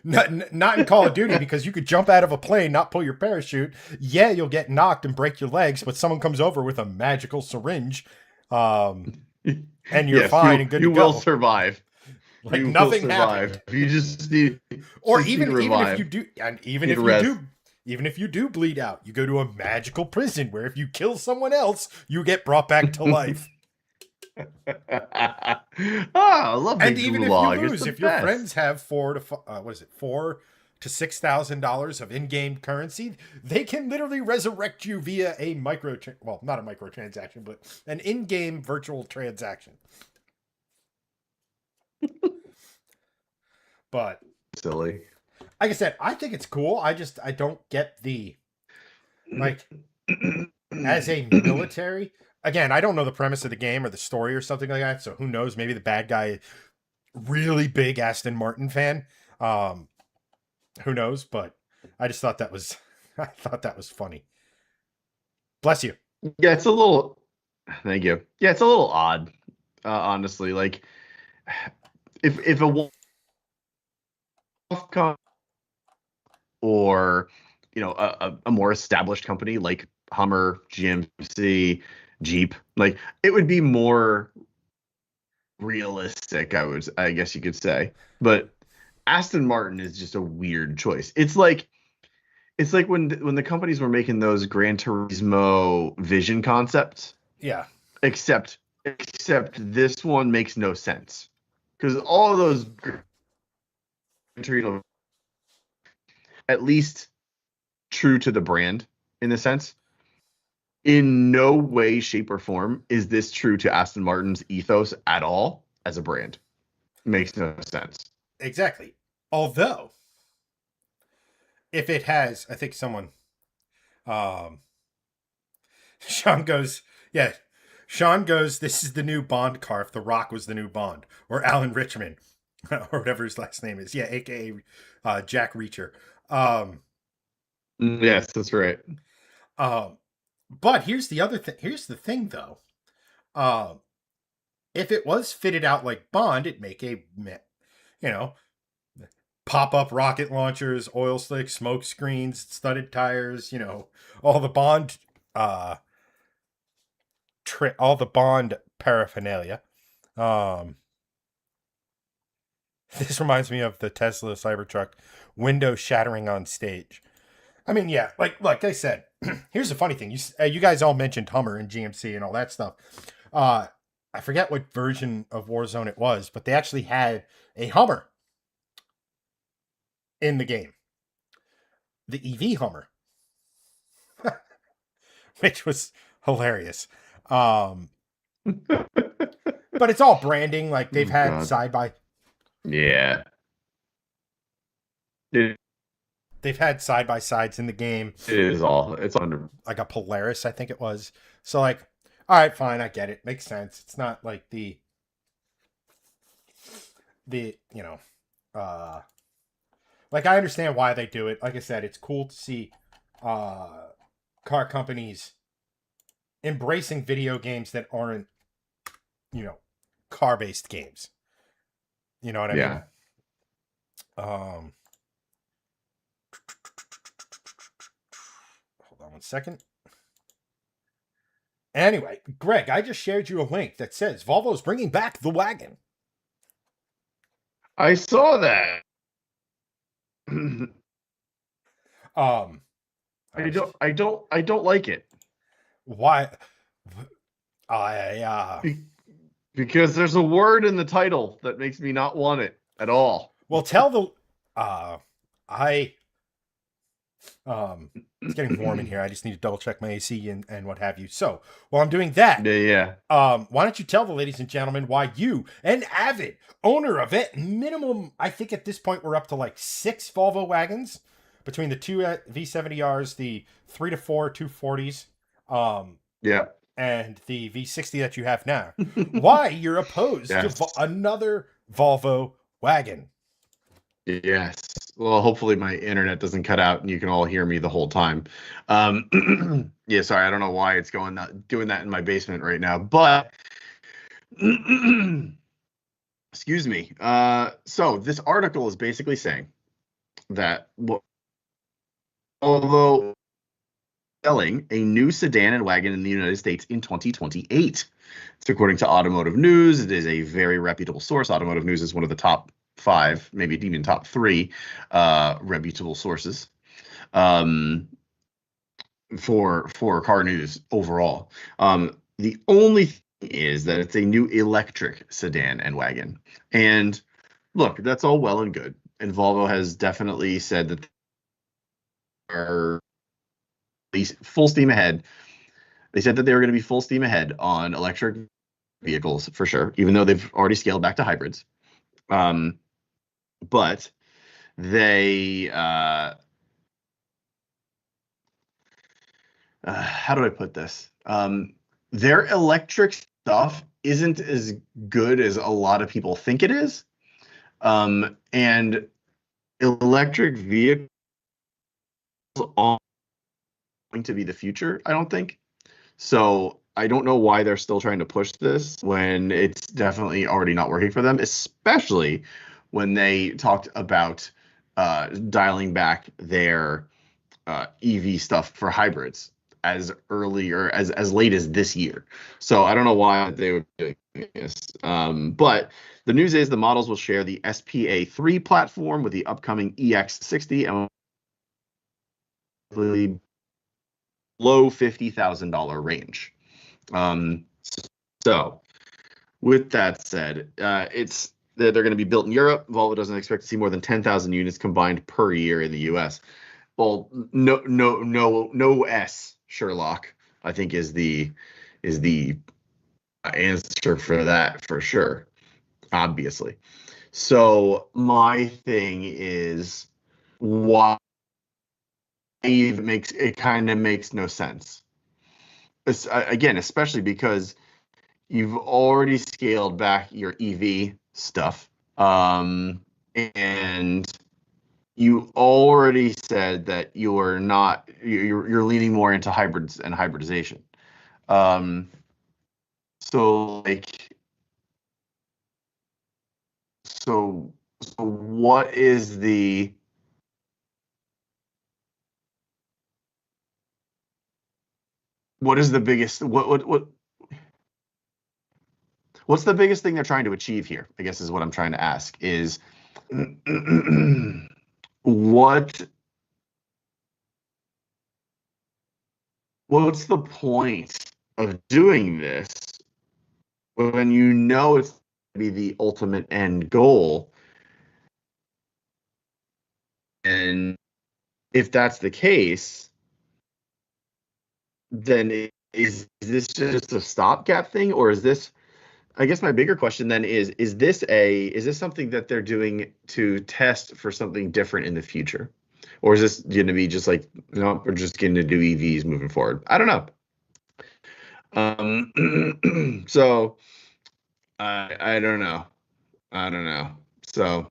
not in Call of Duty, because you could jump out of a plane, not pull your parachute. Yeah, you'll get knocked and break your legs, but someone comes over with a magical syringe, and you're Yes, fine and good to you will go. survive. Like You will nothing happened. survive. You Or just need to even if you revive. do, and Need to rest. even if you do bleed out, you go to a magical prison where if you kill someone else, you get brought back to life. I love the And even if you gulag. It's lose, the if your friends best. have what is it, $4,000 to $6,000 of in-game currency, they can literally resurrect you via a not a microtransaction, but an in-game virtual transaction. But Silly. like I said, I think it's cool. I don't get the like as a military. Again, I don't know the premise of the game or the story or something like that. So who knows? Maybe the bad guy, really big Aston Martin fan. Um, who knows? But I just thought that was, I thought that was funny. Bless you. Yeah, it's a little. Thank you. Yeah, it's a little odd, honestly. Like, if a Wolfcon or a more established company like Hummer, GMC, Jeep, like it would be more realistic. I guess you could say, but Aston Martin is just a weird choice. It's like when the companies were making those Gran Turismo Vision concepts, Yeah, except this one makes no sense because all of those Gran Turismo, at least true to the brand in a sense, in no way, shape, or form is this true to Aston Martin's ethos at all as a brand. Makes no sense. exactly. Although, if it has, I think someone, um, Sean goes, yeah, Sean goes, this is the new Bond car if The Rock was the new Bond, or Alan Richmond, or whatever his last name is. Yeah, aka Jack Reacher. Um, Yes, that's right. um, but here's the other thing. Here's the thing, though. Um, if it was fitted out like Bond, it'd make a, you know, pop up rocket launchers, oil slicks, smoke screens, studded tires, all the Bond, uh, all the Bond paraphernalia. Um, this reminds me of the Tesla Cybertruck window shattering on stage. I mean, yeah, like I said, here's the funny thing. You guys all mentioned Hummer and GMC and all that stuff. Uh, I forget what version of Warzone it was, but they actually had a Hummer in the game, the EV Hummer, which was hilarious. Um, but it's all branding. Like they've Oh had God. side by Yeah. It, they've had side by sides in the game, it is all. It's under. like a Polaris, I think it was. So like, all right, fine, I get it, makes sense. It's not like the uh like I understand why they do it. Like I said, it's cool to see car companies embracing video games that aren't, you know, car based games. You know what I mean? Yeah. Um Hold on one second. Anyway, Greg, I just shared you a link that says Volvo's bringing back the wagon. I saw that. Um, I don't like it. Why? I Be- because there's a word in the title that makes me not want it at all. well, tell the I it's getting warm in here. I just need to double check my AC and what have you. So while I'm doing that, Yeah, yeah. why don't you tell the ladies and gentlemen why you, an avid owner of it, minimum, I think at this point we're up to like 6 Volvo wagons between the two V70Rs, the 3 to 4 240s, Yeah. and the V60 that you have now. Why you're opposed to Yes. another Volvo wagon? Yes. Well, hopefully my internet doesn't cut out and you can all hear me the whole time. Yeah, sorry, I don't know why it's doing that in my basement right now, but excuse me. So this article is basically saying that although selling a new sedan and wagon in the United States in 2028. It's according to Automotive News. It is a very reputable source. Automotive News is one of the top 5, maybe even top 3 reputable sources for car news overall. The only thing is that it's a new electric sedan and wagon. And look, that's all well and good. And Volvo has definitely said that they are full steam ahead. They said that they were going to be full steam ahead on electric vehicles for sure, even though they've already scaled back to hybrids. But they, how do I put this? Their electric stuff isn't as good as a lot of people think it is. And electric vehicles aren't going to be the future, I don't think. So I don't know why they're still trying to push this when it's definitely already not working for them, especially when they talked about dialing back their EV stuff for hybrids as early or as late as this year. So I don't know why they would be doing this. But the news is the models will share the SPA3 platform with the upcoming EX60 and low $50,000 range. So with that said, they're going to be built in Europe. Volvo doesn't expect to see more than 10,000 units combined per year in the U.S. Well, no S, Sherlock, I think is the answer for that for sure, obviously. So my thing is why it kind of makes no sense. Again, especially because you've already scaled back your EV stuff, and you already said that you're leaning more into hybrids and hybridization. Um, so like, so what is the biggest what's the biggest thing they're trying to achieve here? I guess is what I'm trying to ask is what what's the point of doing this when you know it's going to be the ultimate end goal? And if that's the case, then is this just a stopgap thing, or is this? I guess my bigger question then is this something that they're doing to test for something different in the future, or is this going to be just like no, we're just going to do EVs moving forward? I don't know. So I don't know. I don't know. So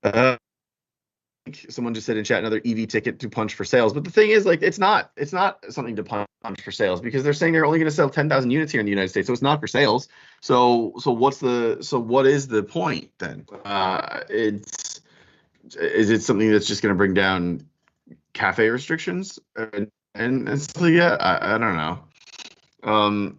uh, someone just said in chat another EV ticket to punch for sales, but the thing is, like, it's not something to punch for sales because they're saying they're only going to sell 10,000 units here in the United States, so it's not for sales. So what is the point then? It's is it something that's just going to bring down cafe restrictions and it's like, yeah, I don't know. Um,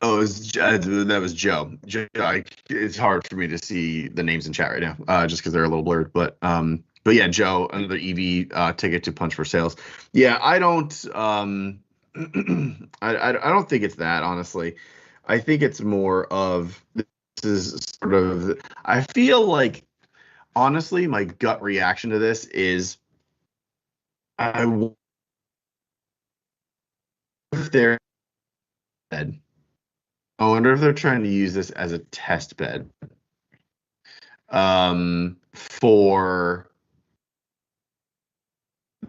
oh, that was Joe. It's hard for me to see the names in chat right now, just because they're a little blurred. But yeah, Joe, another EV ticket to Punch for Sales. Yeah, I don't I don't think it's that, honestly. I think it's more of this is sort of I feel like, honestly, my gut reaction to this is I wonder if they're bed. I wonder if they're trying to use this as a test bed for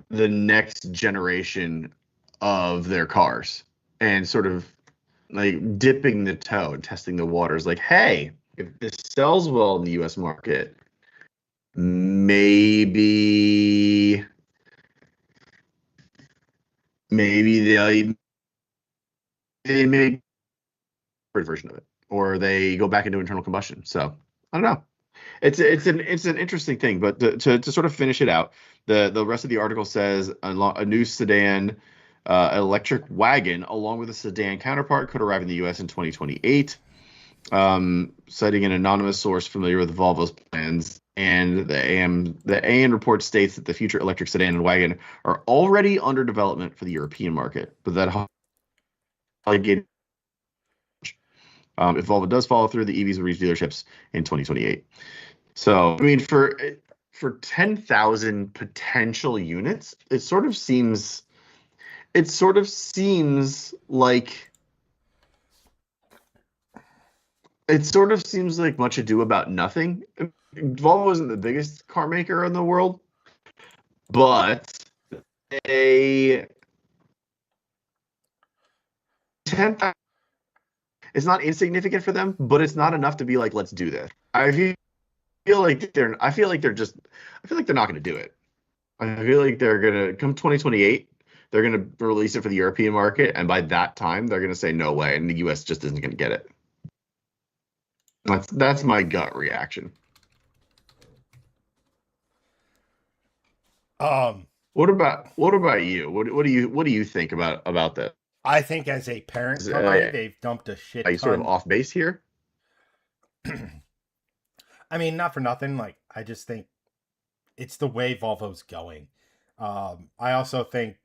the next generation of their cars, and sort of like dipping the toe and testing the waters. Like, hey, if this sells well in the US market, maybe they make a version of it, or they go back into internal combustion. So I don't know. It's an interesting thing. But to sort of finish it out, the rest of the article says a new sedan, electric wagon, along with a sedan counterpart, could arrive in the U.S. in 2028. Citing an anonymous source familiar with Volvo's plans, and the AN report states that the future electric sedan and wagon are already under development for the European market, but that if Volvo does follow through, the EVs will reach dealerships in 2028. So, I mean, for 10,000 potential units, it sort of seems like much ado about nothing. Volvo isn't the biggest car maker in the world, but a 10,000, it's not insignificant for them, but it's not enough to be like, let's do this. I feel like they're not going to do it. I feel like they're going to come 2028. They're going to release it for the European market, and by that time, they're going to say no way, and the US just isn't going to get it. That's my gut reaction. What about you? What do you think about that? I think as a parent company, they've dumped a shit ton. Are you sort of off base here? I mean, not for nothing. Like, I just think it's the way Volvo's going. I also think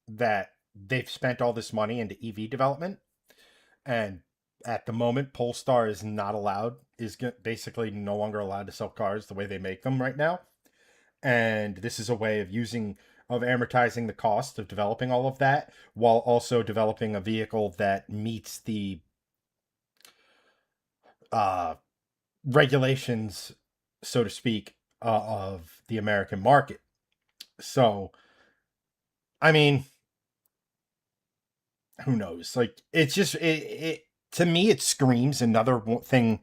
that they've spent all this money into EV development, and at the moment, Polestar is not allowed, basically no longer allowed to sell cars the way they make them right now. And this is a way of amortizing the cost of developing all of that, while also developing a vehicle that meets the regulations, so to speak, of the American market. So, I mean, who knows? Like, it's just it to me, it screams another thing.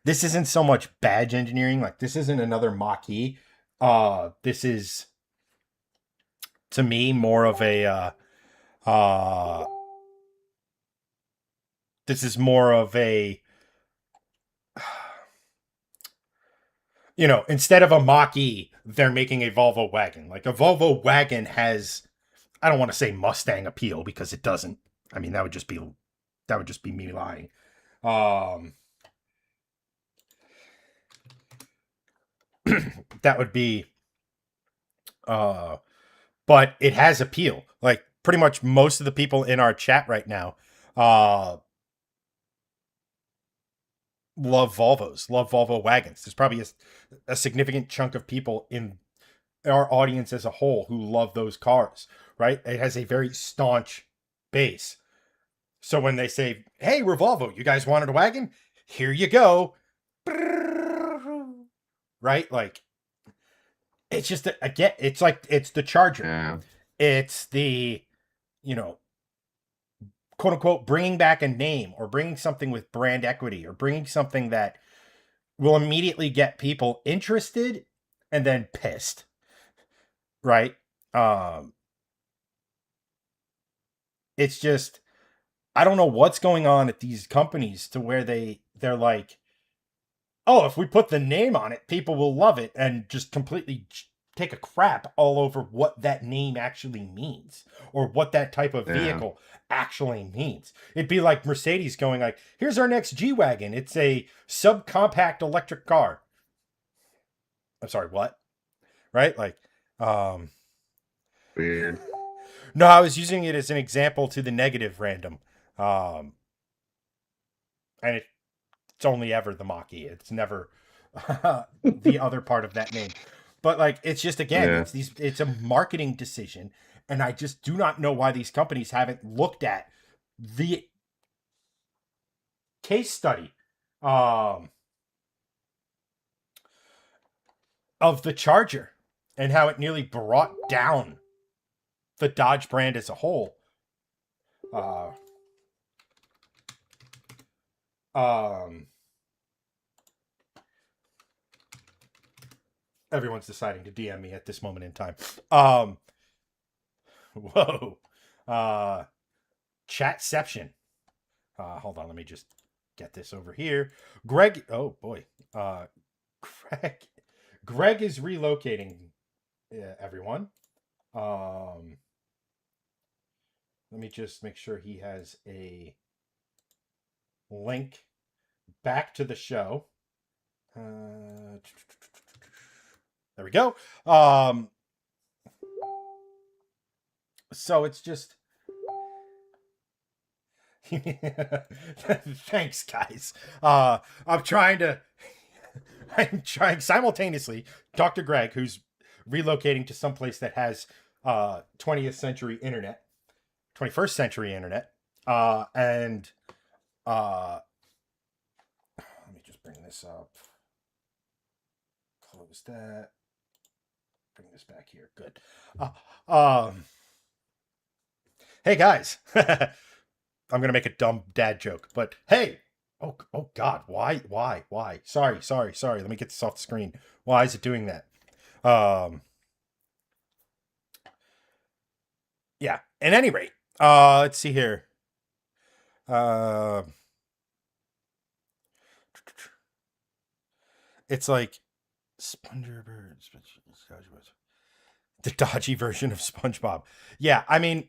This isn't so much badge engineering. Like, this isn't another Mach-E. This is, to me, more of a this is more of a, instead of a Mach-E, they're making a Volvo wagon. Like, a Volvo wagon has, I don't want to say Mustang appeal, because it doesn't. I mean, that would just be me lying. That would be, but it has appeal. Like, pretty much most of the people in our chat right now, love Volvo wagons. There's probably a significant chunk of people in our audience as a whole who love those cars, right? It has a very staunch base. So when they say, hey, we're Volvo, you guys wanted a wagon? Here you go. Right? Like, it's just, again, it's like, it's the Charger. Yeah. It's the, quote unquote, bringing back a name, or bringing something with brand equity, or bringing something that will immediately get people interested and then pissed. Right? It's just, I don't know what's going on at these companies to where they're like, oh, if we put the name on it, people will love it, and just completely take a crap all over what that name actually means or what that type of Yeah. vehicle actually means. It'd be like Mercedes going like, here's our next G-Wagon. It's a subcompact electric car. I'm sorry, what? Right? Like, Weird. no, I was using it as an example to the negative random. Um, and it's only ever the Mach-E. It's never the other part of that name. But like, it's just, again, Yeah. it's a marketing decision, and I just do not know why these companies haven't looked at the case study of the Charger and how it nearly brought down the Dodge brand as a whole. Everyone's deciding to DM me at this moment in time. Whoa. Chatception. Hold on, let me just get this over here. Greg, oh boy. Greg is relocating, everyone. Let me just make sure he has a link back to the show. There we go. So it's just thanks, guys. I'm trying simultaneously talk to Greg, who's relocating to someplace that has 20th century internet, 21st century internet, and let me just bring this up. Close that. Bring this back here. Good. Hey guys. I'm gonna make a dumb dad joke, but hey, oh God, why? Sorry. Let me get this off the screen. Why is it doing that? Yeah. At any rate, let's see here. It's like SpongeBob, the dodgy version of SpongeBob. Yeah, I mean,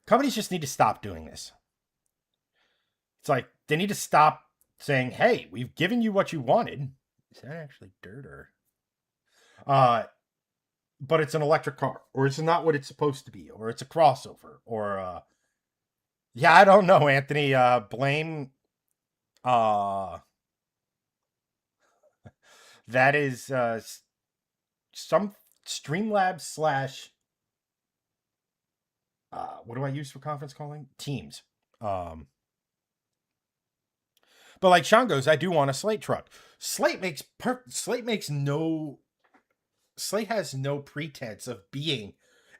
companies just need to stop doing this. It's like they need to stop saying, "Hey, we've given you what you wanted." Is that actually dirt or? But it's an electric car, or it's not what it's supposed to be, or it's a crossover, or yeah, I don't know, Anthony. Blame that is some Streamlabs slash what do I use for conference calling? Teams. But like Sean goes, I do want a Slate truck. Slate has no pretense of being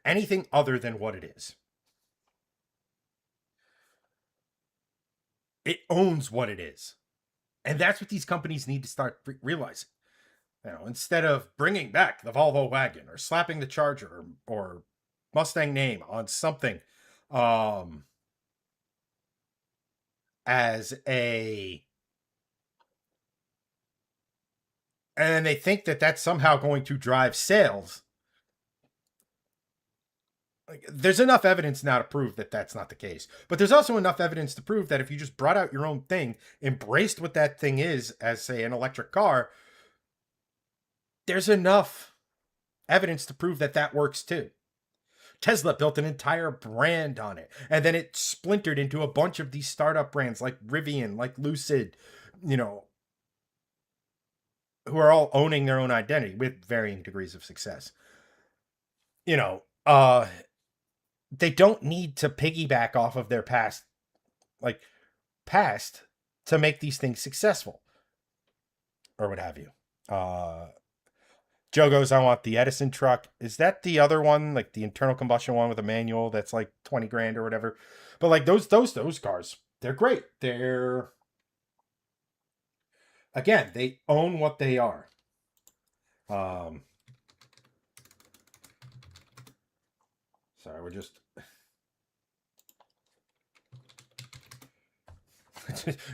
anything other than what it is. It owns what it is. And that's what these companies need to start realizing. You know, instead of bringing back the Volvo wagon or slapping the Charger or Mustang name on something as a, and they think that that's somehow going to drive sales. There's enough evidence now to prove that that's not the case. But there's also enough evidence to prove that if you just brought out your own thing, embraced what that thing is as, say, an electric car, there's enough evidence to prove that that works too. Tesla built an entire brand on it, and then it splintered into a bunch of these startup brands like Rivian, like Lucid, you know, who are all owning their own identity with varying degrees of success. You know, they don't need to piggyback off of their past to make these things successful or what have you. Joe goes, I want the Edison truck. Is that the other one, like the internal combustion one with a manual that's like 20 grand or whatever? But like those cars, they're great. They're, again, they own what they are. Sorry, we're just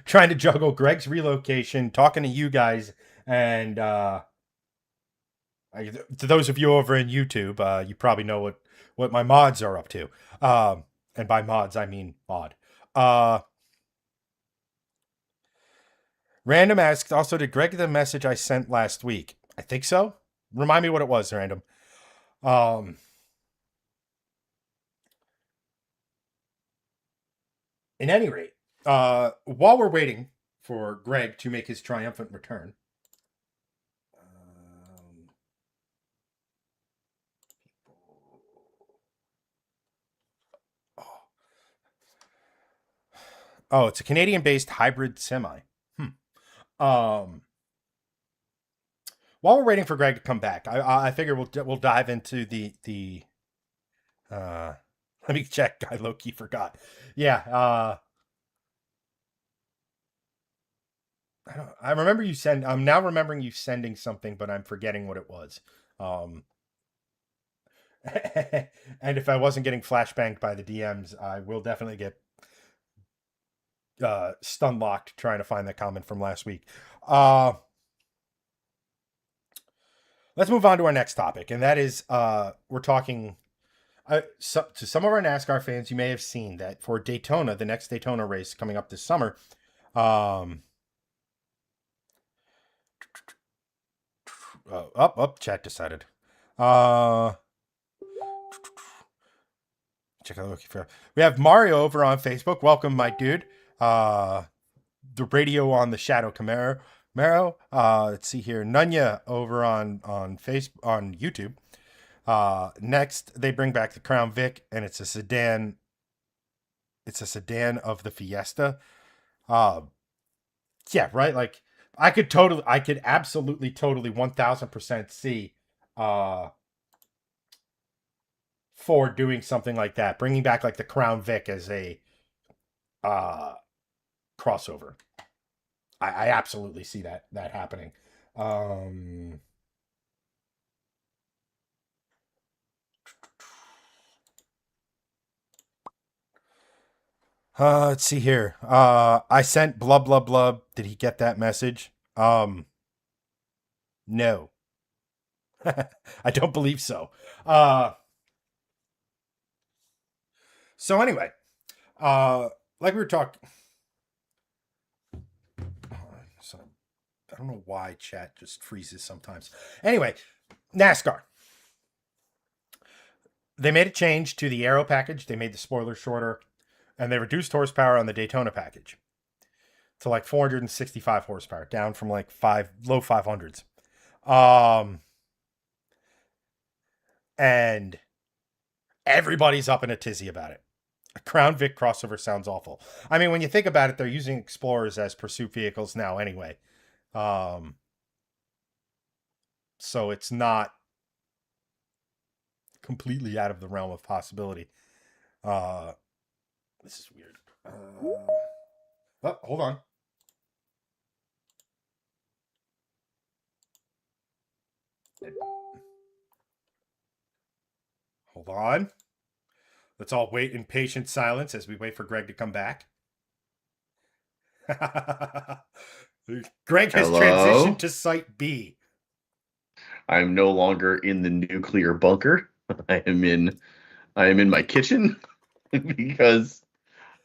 trying to juggle Greg's relocation, talking to you guys, and To those of you over in YouTube, you probably know what my mods are up to. And by mods, I mean mod. Uh, Random asks also, did Greg get the message I sent last week? I think so. Remind me what it was, Random. Um, in any rate, while we're waiting for Greg to make his triumphant return, um, oh, it's a Canadian-based hybrid semi. Um, while we're waiting for Greg to come back, I figure we'll dive into the. Uh, let me check. I low key forgot. Yeah. I remember you send. I'm now remembering you sending something, but I'm forgetting what it was. Um, and if I wasn't getting flashbanged by the DMs, I will definitely get stun locked trying to find that comment from last week. Let's move on to our next topic, and that is we're talking to some of our NASCAR fans. You may have seen that for Daytona, the next Daytona race coming up this summer. Chat decided. Check out looking for. We have Mario over on Facebook. Welcome, my dude. The radio on the Shadow Camaro. Let's see here. Nunya over on YouTube. Next, they bring back the Crown Vic, and it's a sedan. It's a sedan of the Fiesta. Yeah, right. Like I could absolutely, totally, 1000% see Ford doing something like that, bringing back like the Crown Vic as a crossover. I absolutely see that happening. Let's see here. I sent blub blub blub. Did he get that message? No. I don't believe so. So anyway, like we were talking. So I don't know why chat just freezes sometimes. Anyway, NASCAR. They made a change to the aero package. They made the spoilers shorter, and they reduced horsepower on the Daytona package to like 465 horsepower, down from like low 500s. And everybody's up in a tizzy about it. A Crown Vic crossover sounds awful. I mean, when you think about it, they're using Explorers as pursuit vehicles now anyway. So it's not completely out of the realm of possibility. This is weird. Hold on. Hold on. Let's all wait in patient silence as we wait for Greg to come back. Greg has Hello? transitioned to Site B. I'm no longer in the nuclear bunker. I am in my kitchen because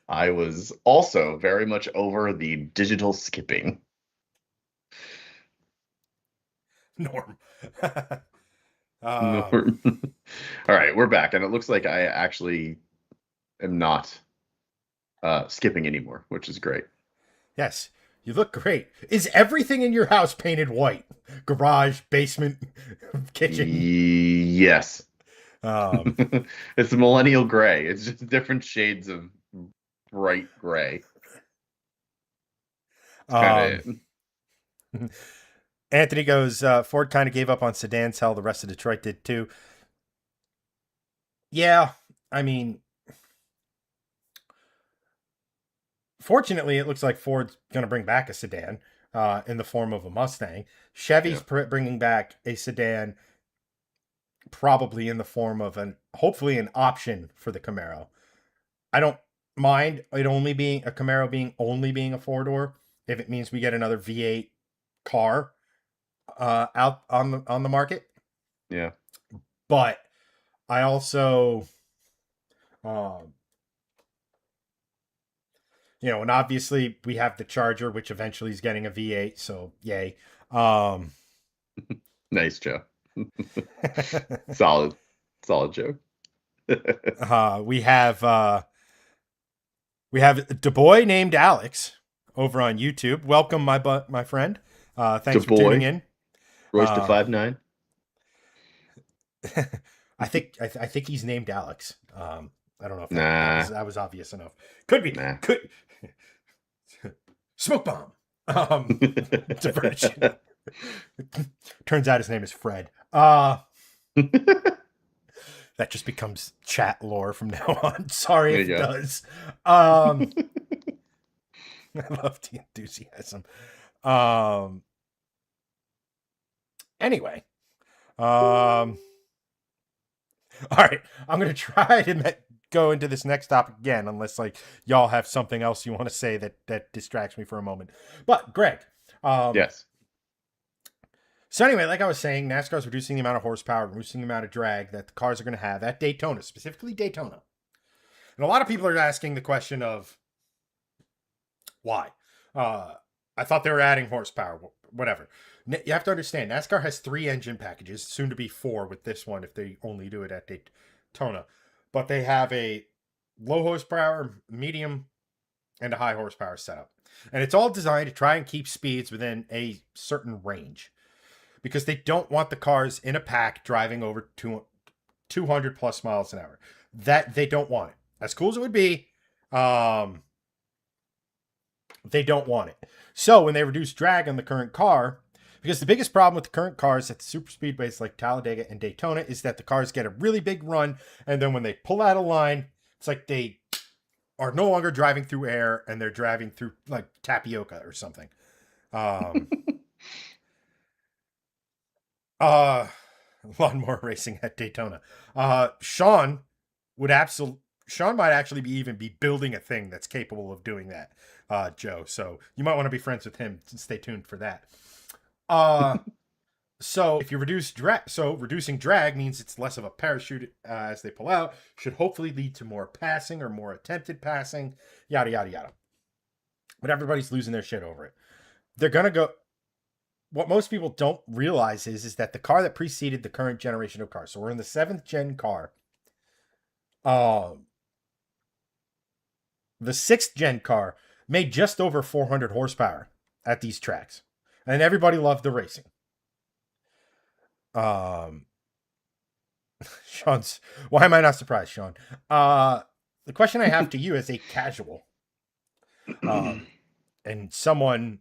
I was also very much over the digital skipping. Norm. All right, we're back, and it looks like I actually am not skipping anymore, which is great. Yes, you look great. Is everything in your house painted white? Garage, basement, kitchen? Yes. It's millennial gray. It's just different shades of bright gray. That's kind of it. Anthony goes, Ford kind of gave up on sedans. Hell, the rest of Detroit did too. Yeah, I mean, fortunately, it looks like Ford's going to bring back a sedan in the form of a Mustang. Chevy's bringing back a sedan, probably in the form of hopefully an option for the Camaro. I don't mind it only being a Camaro being a 4-door if it means we get another V8 car out on the market. Yeah. But I also, um, and obviously we have the Charger, which eventually is getting a V8. So yay. Um, Nice, Joe. Solid. Solid joke. uh, we have uh, we have the boy named Alex over on YouTube. Welcome, my friend. The Thanks for tuning boy, in. Royce to Uh, 5'9". I think he's named Alex. I don't know if Nah, that was obvious enough. Could be. nah. Could smoke bomb. Diversion. Turns out his name is Fred. That just becomes chat lore from now on. Sorry There if you it go. does. I love the enthusiasm. Anyway. All right. I'm gonna try to go into this next topic again, unless like y'all have something else you want to say that distracts me for a moment. But Greg, um, Yes. so anyway, like I was saying, NASCAR is reducing the amount of horsepower, reducing the amount of drag that the cars are going to have at Daytona, specifically Daytona. And a lot of people are asking the question of why. I thought they were adding horsepower, whatever. You have to understand, NASCAR has 3 engine packages, soon to be 4 with this one if they only do it at Daytona. But they have a low horsepower, medium, and a high horsepower setup. And it's all designed to try and keep speeds within a certain range because they don't want the cars in a pack driving over 200 plus miles an hour. That they don't want it. As cool as it would be, they don't want it. So when they reduce drag on the current car, because the biggest problem with the current cars at the super speedways like Talladega and Daytona is that the cars get a really big run, and then when they pull out a line, it's like they are no longer driving through air and they're driving through like tapioca or something. Um, uh, lawnmower racing at Daytona. Sean might actually even be building a thing that's capable of doing that, Joe. So you might want to be friends with him. Stay tuned for that. So if you reduce drag, so reducing drag means it's less of a parachute as they pull out. Should hopefully lead to more passing or more attempted passing. Yada yada yada. But everybody's losing their shit over it. They're gonna go. What most people don't realize is that the car that preceded the current generation of cars. So we're in the 7th gen car. The 6th gen car made just over 400 horsepower at these tracks, and everybody loved the racing. Sean's. Why am I not surprised, Sean? The question I have to you as a casual, and someone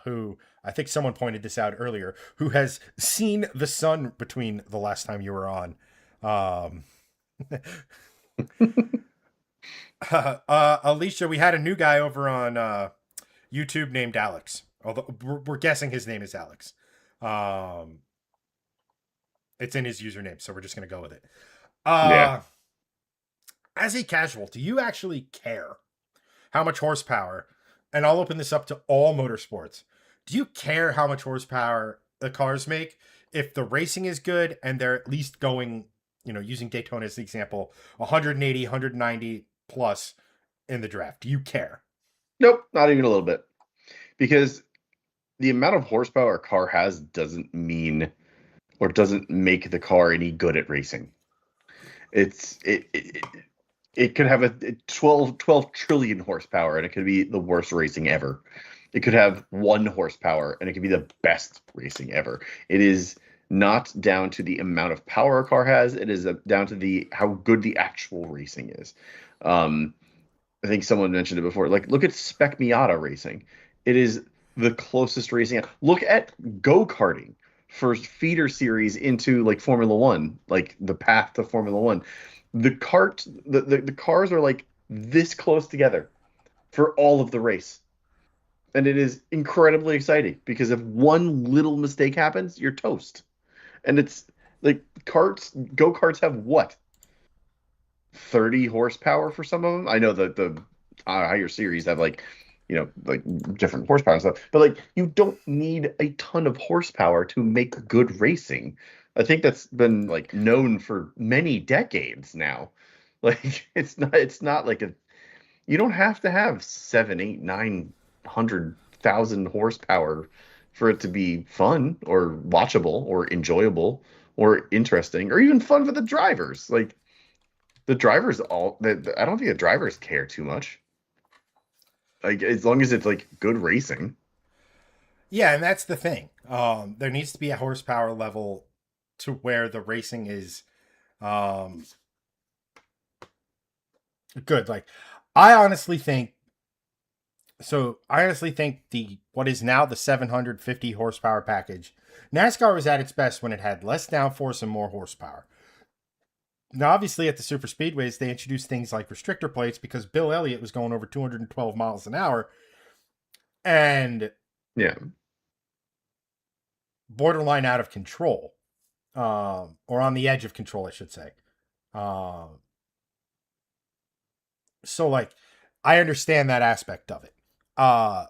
who I think someone pointed this out earlier, who has seen the sun between the last time you were on. Alicia, we had a new guy over on YouTube named Alex. Although we're guessing his name is Alex. It's in his username, so we're just gonna go with it. Yeah. As a casual, do you actually care how much horsepower? And I'll open this up to all motorsports. Do you care how much horsepower the cars make if the racing is good and they're at least going, using Daytona as the example, 180, 190 plus in the draft? Do you care? Nope, not even a little bit. Because the amount of horsepower a car has doesn't mean or doesn't make the car any good at racing. It could have a 12 trillion horsepower and it could be the worst racing ever. It could have 1 horsepower and it could be the best racing ever. It is not down to the amount of power a car has. It is down to how good the actual racing is. I think someone mentioned it before. Like, look at Spec Miata racing. It is the closest racing. Look at go-karting for feeder series into like Formula One, like the path to Formula One. The cars are like this close together for all of the race. And it is incredibly exciting because if one little mistake happens, you're toast. And it's like go-karts have what? 30 horsepower for some of them. I know that the higher series have like different horsepower and stuff, but like you don't need a ton of horsepower to make good racing. I think that's been like known for many decades now. Like it's not like a you don't have to have 7, 8, 9, 100,000 horsepower for it to be fun or watchable or enjoyable or interesting or even fun for the drivers. Like the drivers I don't think the drivers care too much. Like as long as it's like good racing. Yeah, and that's the thing. There needs to be a horsepower level to where the racing is um, good. Like, I honestly think I honestly think the what is now the 750 horsepower package, NASCAR was at its best when it had less downforce and more horsepower. Now, obviously, at the super speedways, they introduced things like restrictor plates because Bill Elliott was going over 212 miles an hour and Yeah. borderline out of control, or on the edge of control, I should say. Um, so, like, I understand that aspect of it. Uh,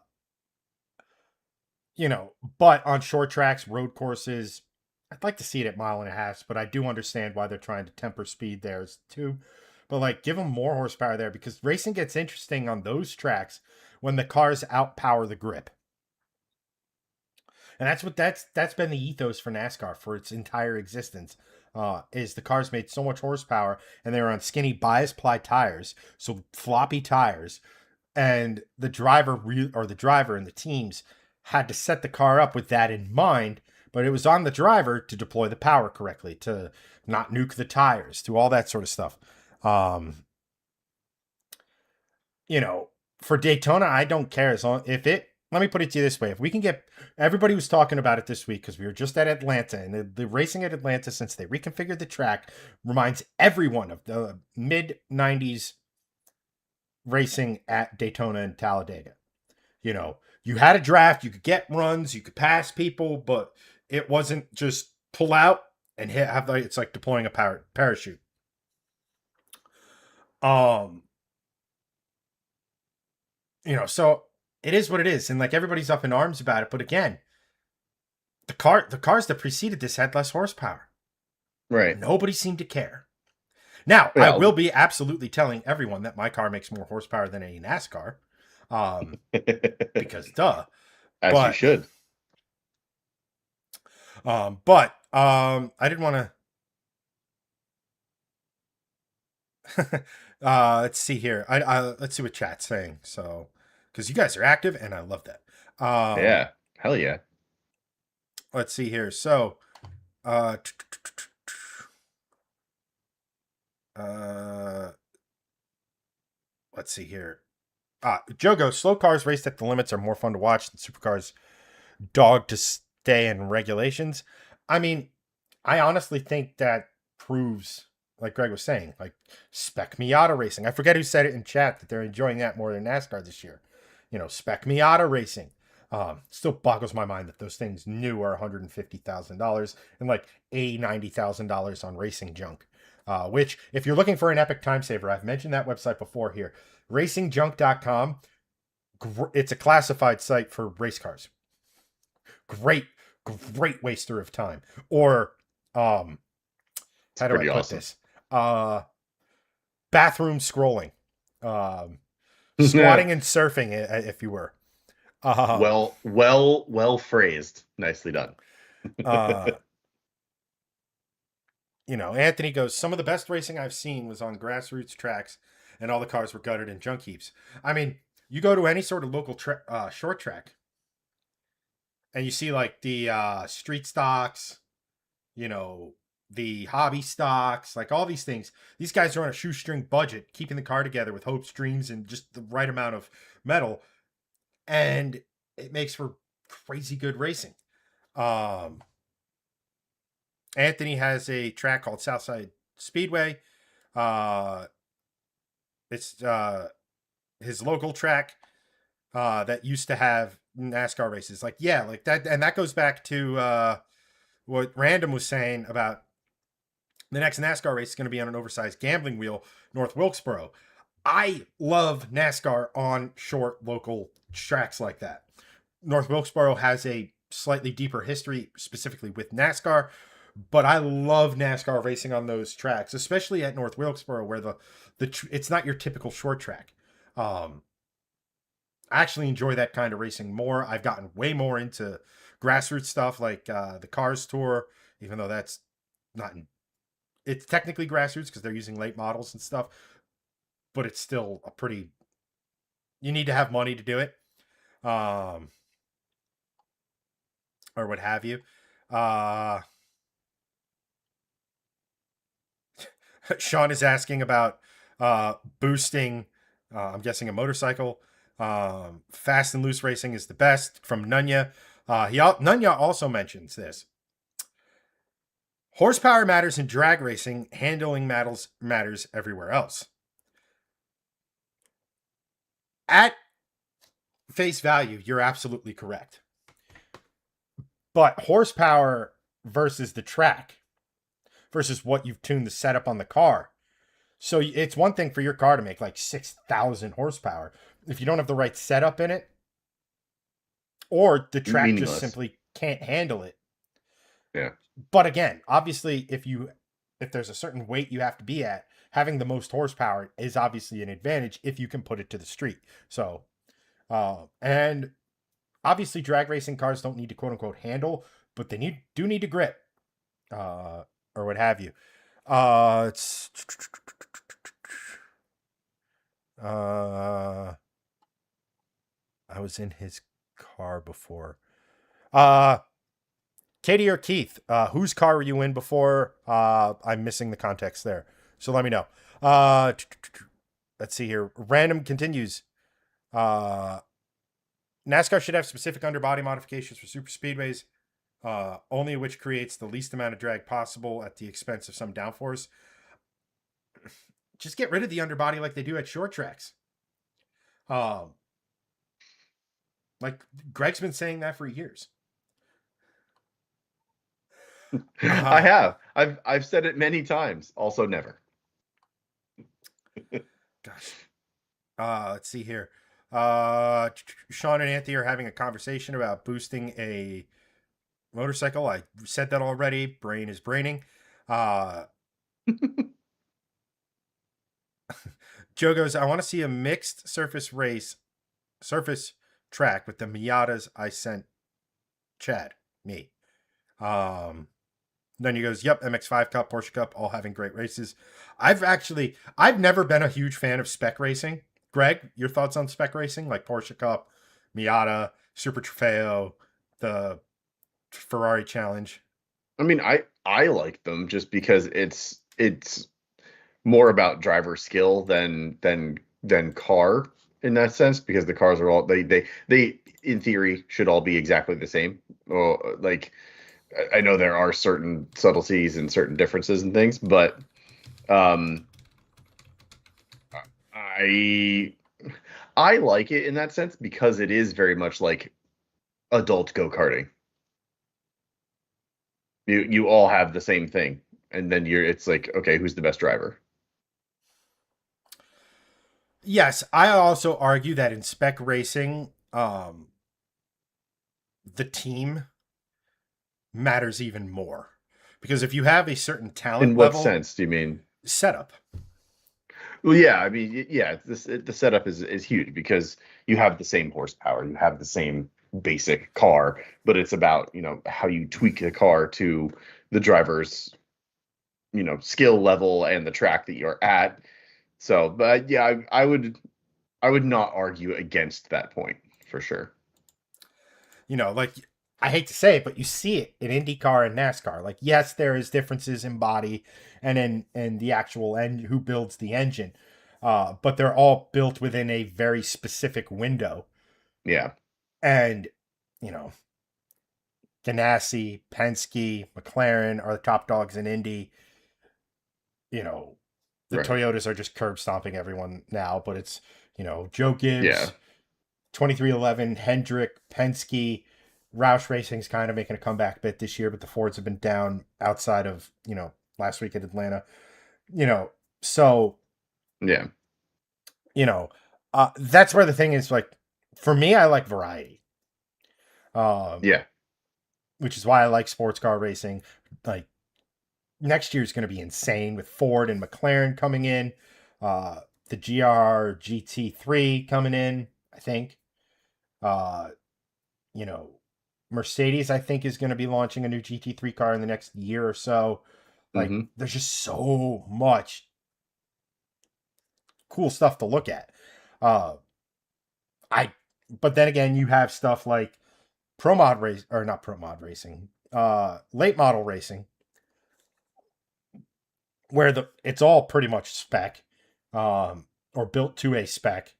but on short tracks, road courses, I'd like to see it at mile and a half, but I do understand why they're trying to temper speed there too. But like, give them more horsepower there because racing gets interesting on those tracks when the cars outpower the grip, and that's been the ethos for NASCAR for its entire existence. Is the cars made so much horsepower and they were on skinny bias ply tires, so floppy tires, and the driver and the teams had to set the car up with that in mind, but it was on the driver to deploy the power correctly, to not nuke the tires, to all that sort of stuff. um you know for Daytona, I don't care as long if it let me put it to you this way. If we can get everybody was talking about it this week because we were just at Atlanta, and the racing at Atlanta since they reconfigured the track reminds everyone of the mid 90s racing at Daytona and Talladega. You had a draft, you could get runs, you could pass people, but it wasn't just pull out and it's like deploying a parachute. Um, so it is what it is, and like everybody's up in arms about it. But again, the cars that preceded this had less horsepower. Right. Nobody seemed to care. Now, I Yeah. will be absolutely telling everyone that my car makes more horsepower than any NASCAR, because duh. As you But should. I didn't want to. Let's see here. Let's see what chat's saying. So, because you guys are active, and I love that. Yeah. Hell yeah. Let's see here. So, uh, uh, let's see here. Jogo, slow cars raced at the limits are more fun to watch than supercars dogged to stay in regulations. I mean, I honestly think that proves, like Greg was saying, like Spec Miata racing. I forget who said it in chat that they're enjoying that more than NASCAR this year. Spec Miata racing. Still boggles my mind that those things new are $150,000 and like $90,000 on racing junk. Which, if you're looking for an epic time saver, I've mentioned that website before here. RacingJunk.com. It's a classified site for race cars. Great, great waster of time. Or how do I put awesome. this? Bathroom scrolling, squatting and surfing, if you were. Well phrased. Nicely done. uh, Anthony goes, some of the best racing I've seen was on grassroots tracks, and all the cars were gutted in junk heaps. I mean, you go to any sort of local short track, and you see like the street stocks, the hobby stocks, like all these things. These guys are on a shoestring budget, keeping the car together with hopes, dreams, and just the right amount of metal, and it makes for crazy good racing. Anthony has a track called Southside Speedway. It's his local track that used to have NASCAR races. Like, yeah, like that, and that goes back to what Random was saying about the next NASCAR race is going to be on an oversized gambling wheel, North Wilkesboro. I love NASCAR on short local tracks like that. North Wilkesboro has a slightly deeper history, specifically with NASCAR, But I love NASCAR racing on those tracks, especially at North Wilkesboro, where it's not your typical short track. Um, I actually enjoy that kind of racing more. I've gotten way more into grassroots stuff like the Cars Tour, even though that's not. It's technically grassroots because they're using late models and stuff, but it's still a pretty. You need to have money to do it, um, or what have you. Uh, Sean is asking about boosting. I'm guessing a motorcycle. Fast and loose racing is the best from Nunya. Nunya also mentions this. Horsepower matters in drag racing. Handling matters everywhere else. At face value, you're absolutely correct. But horsepower versus the track versus what you've tuned the setup on the car. So it's one thing for your car to make like 6,000 horsepower. If you don't have the right setup in it, or the track just Meaningless. simply can't handle it. Yeah. But again, obviously, if there's a certain weight you have to be at, having the most horsepower is obviously an advantage if you can put it to the street. So, and obviously, drag racing cars don't need to quote unquote handle, but they do need to grip, or what have you. It's I was in his car before. Katie or Keith, whose car were you in before? I'm missing the context there, so let me know. Let's see here. Random continues. NASCAR should have specific underbody modifications for super speedways, only which creates the least amount of drag possible at the expense of some downforce. Just get rid of the underbody like they do at short tracks. Like Greg's been saying that for years. I have. I've said it many times. Also, never. Gosh. Let's see here. Sean and Anthony are having a conversation about boosting a motorcycle. I said that already. Brain is braining. Joe goes, I want to see a mixed surface track with the Miatas I sent Chad, me. Then he goes, yep, MX5 Cup, Porsche Cup, all having great races. I've never been a huge fan of spec racing. Greg, your thoughts on spec racing, like Porsche Cup, Miata, Super Trofeo, the Ferrari Challenge? I mean, I like them just because it's more about driver skill than car in that sense, because the cars are all they in theory should all be exactly the same. Like I know there are certain subtleties and certain differences and things, but I I like it in that sense because it is very much like adult go-karting. You all have the same thing, and then it's like, okay, who's the best driver? Yes, I also argue that in spec racing, the team matters even more. Because if you have a certain In talent what level, sense do you mean? setup. Well, yeah, I mean, yeah, the setup is huge because you have the same horsepower, you have the same basic car, but it's about, how you tweak the car to the driver's, skill level and the track that you're at. So, but yeah, I would not argue against that point for sure. Like I hate to say it, but you see it in IndyCar and NASCAR. Like, yes, there is differences in body and in the actual end who builds the engine, but they're all built within a very specific window. Yeah, And you know, Ganassi, Penske, McLaren are the top dogs in Indy. You know, the right. Toyotas are just curb stomping everyone now, but it's Joe Gibbs, Yeah, 2311, Hendrick, Penske. Roush Racing's kind of making a comeback bit this year, but the Fords have been down outside of, last week at Atlanta. So, yeah, you know, that's where the thing is, like, for me, I like variety. Um, yeah, which is why I like sports car racing. Like, next year is going to be insane with Ford and McLaren coming in. The GR GT3 coming in, I think. Uh, you know, Mercedes, I think, is going to be launching a new GT3 car in the next year or so. Like, Hmm. there's just so much cool stuff to look at. Uh, I, but then again, you have stuff like pro mod race or not pro mod racing, late model racing, where it's all pretty much spec, or built to a spec.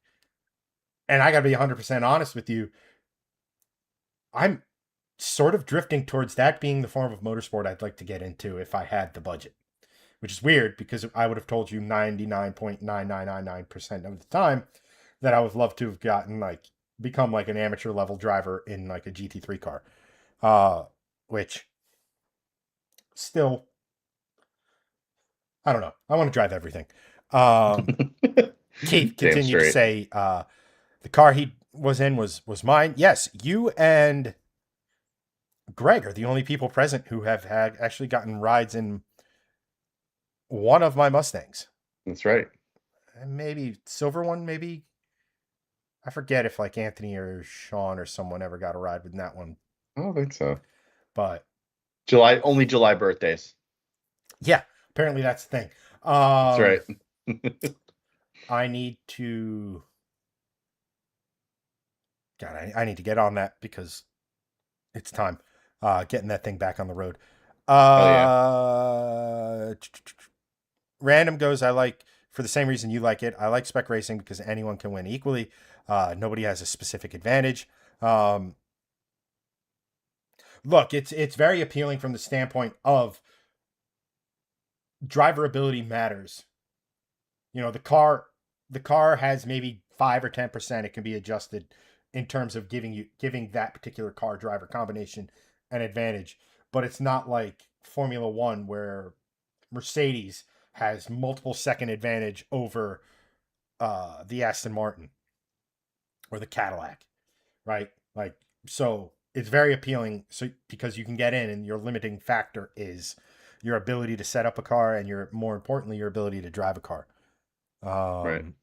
And I got to be 100% honest with you, I'm sort of drifting towards that being the form of motorsport I'd like to get into if I had the budget, which is weird because I would have told you 99.9999% of the time that I would love to have gotten like become like an amateur level driver in like a GT3 car. Which still, I don't know. I want to drive everything. Um, Keith Damn continued to straight. say the car he was in was mine. Yes, you and Greg are the only people present who have had actually gotten rides in one of my Mustangs. That's right. And maybe silver one, maybe. I forget if like Anthony or Sean or someone ever got a ride with that one. I don't think so. But Only July birthdays. yeah, apparently that's the thing. That's right. I need to. God, I need to get on that because it's time. Getting that thing back on the road. Hell yeah. Uh, Random goes, I like, for the same reason you like it. I like spec racing because anyone can win equally. Nobody has a specific advantage. Um, Look, it's very appealing from the standpoint of driver ability matters. You know, the car has maybe 5 or 10%. It can be adjusted in terms of giving that particular car driver combination an advantage. But it's not like Formula One where Mercedes has multiple second advantage over the Aston Martin or the Cadillac, right? Like, so it's very appealing. So because you can get in, and your limiting factor is your ability to set up a car, and your more importantly your ability to drive a car. Right. Um,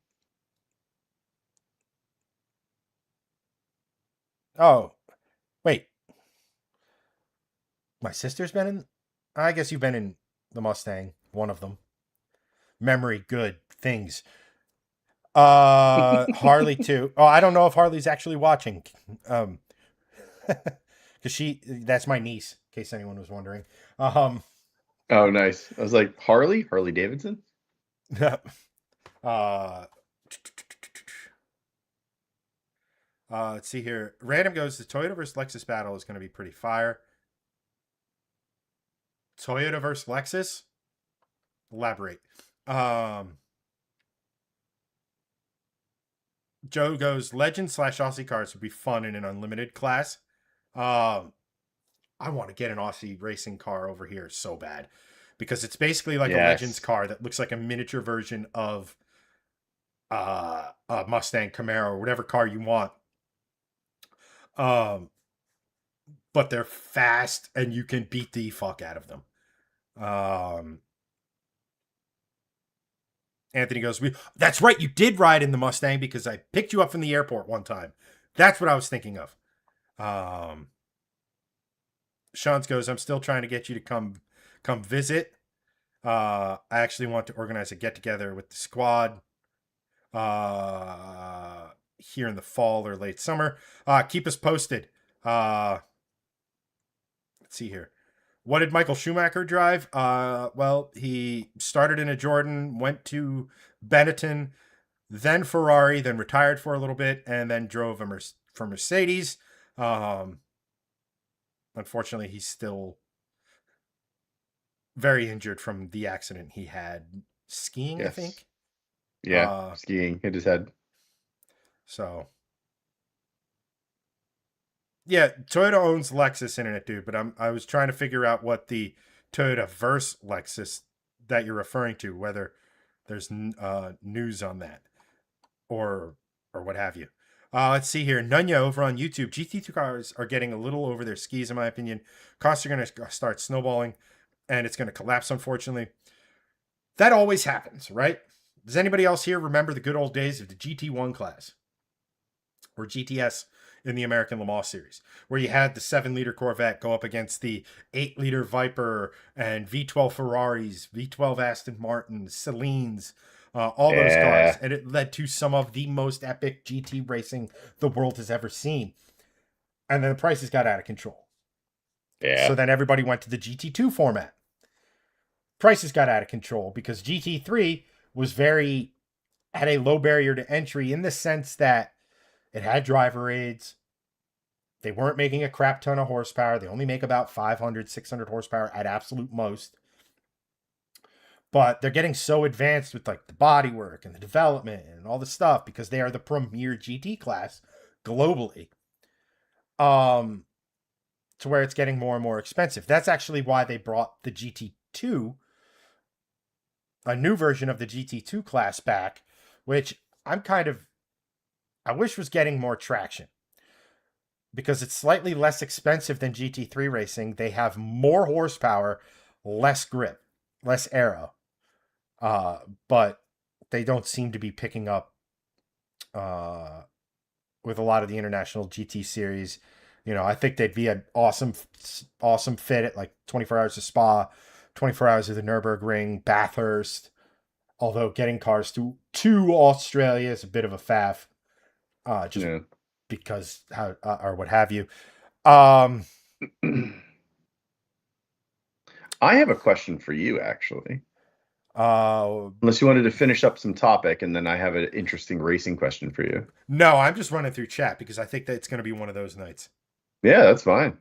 oh wait, my sister's been in. I guess you've been in the Mustang, one of them. Memory, good things. Harley too. Oh, I don't know if Harley's actually watching. Um, because that's my niece, in case anyone was wondering. Um, Oh, nice. I was like, Harley Davidson? uh, let's see here. Random goes, the Toyota versus Lexus battle is going to be pretty fire. Toyota versus Lexus? Elaborate. Um, Joe goes, Legend slash Aussie cars would be fun in an unlimited class. Um, I want to get an Aussie racing car over here so bad because it's basically like a Legends Yes. car that looks like a miniature version of a Mustang Camaro or whatever car you want. Um, but they're fast and you can beat the fuck out of them. Um, Anthony goes, that's right, you did ride in the Mustang because I picked you up from the airport one time. That's what I was thinking of. Um, Sean's goes, I'm still trying to get you to come visit. I actually want to organize a get together with the squad here in the fall or late summer. Keep us posted. Let's see here. What did Michael Schumacher drive? Well, he started in a Jordan, went to Benetton, then Ferrari, then retired for a little bit, and then drove for Mercedes. Um, Unfortunately, he's still very injured from the accident he had skiing, I Yes. think. Yeah. Uh, Skiing. Hit his head. so yeah, Toyota owns Lexus Internet, dude. But I was trying to figure out what the Toyota verse Lexus that you're referring to, whether there's news on that or what have you. Let's see here. Nunya over on YouTube. GT2 cars are getting a little over their skis, in my opinion. Costs are going to start snowballing, and it's going to collapse, unfortunately. That always happens, right? Does anybody else here remember the good old days of the GT1 class or GTS in the American Le Mans series, where you had the 7-liter Corvette go up against the 8-liter Viper and V12 Ferraris, V12 Aston Martins, Celines, all those cars. Yeah. And it led to some of the most epic GT racing the world has ever seen. And then the prices got out of control. Yeah. So then everybody went to the GT2 format. Prices got out of control because GT3 had a low barrier to entry in the sense that it had driver aids. They weren't making a crap ton of horsepower. They only make about 500, 600 horsepower at absolute most. But they're getting so advanced with like the bodywork and the development and all the stuff because they are the premier GT class globally. To where it's getting more and more expensive. That's actually why they brought the GT2, a new version of the GT2 class back, which I wish was getting more traction because it's slightly less expensive than GT3 racing. They have more horsepower, less grip, less aero, but they don't seem to be picking up with a lot of the international GT series. You know, I think they'd be an awesome fit at like 24 hours of Spa, 24 hours of the Nürburgring, Bathurst. Although getting cars to Australia is a bit of a faff, because how or what have you. I have a question for you, actually. Unless you wanted to finish up some topic, and then I have an interesting racing question for you. No, I'm just running through chat because I think that it's going to be one of those nights. Yeah, that's fine.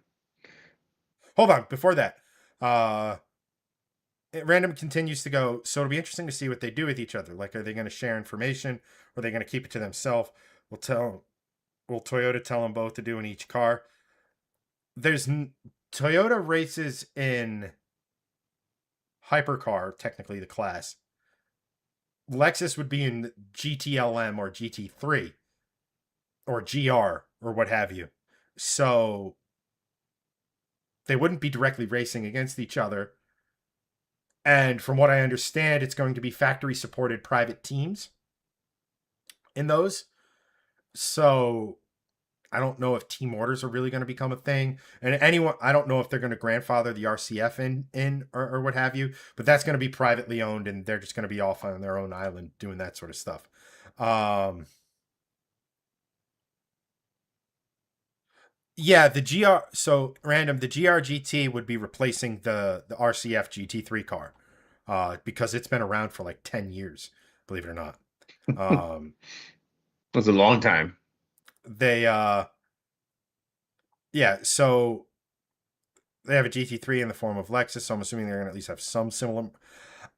Hold on. Before that, Random continues to go, so it'll be interesting to see what they do with each other. Like, are they going to share information? Or are they going to keep it to themselves? Will Toyota tell them both to do in each car? Toyota races in hypercar, technically the class. Lexus would be in GTLM or GT3 or GR or what have you. So they wouldn't be directly racing against each other. And from what I understand, it's going to be factory supported private teams in those. So I don't know if team orders are really going to become a thing. And I don't know if they're going to grandfather the RCF in or what have you, but that's going to be privately owned and they're just going to be off on their own island doing that sort of stuff. Yeah, the GRGT would be replacing the RCF GT3 car, because it's been around for like 10 years, believe it or not. It was a long time. So they have a GT3 in the form of Lexus, so I'm assuming they're going to at least have some similar.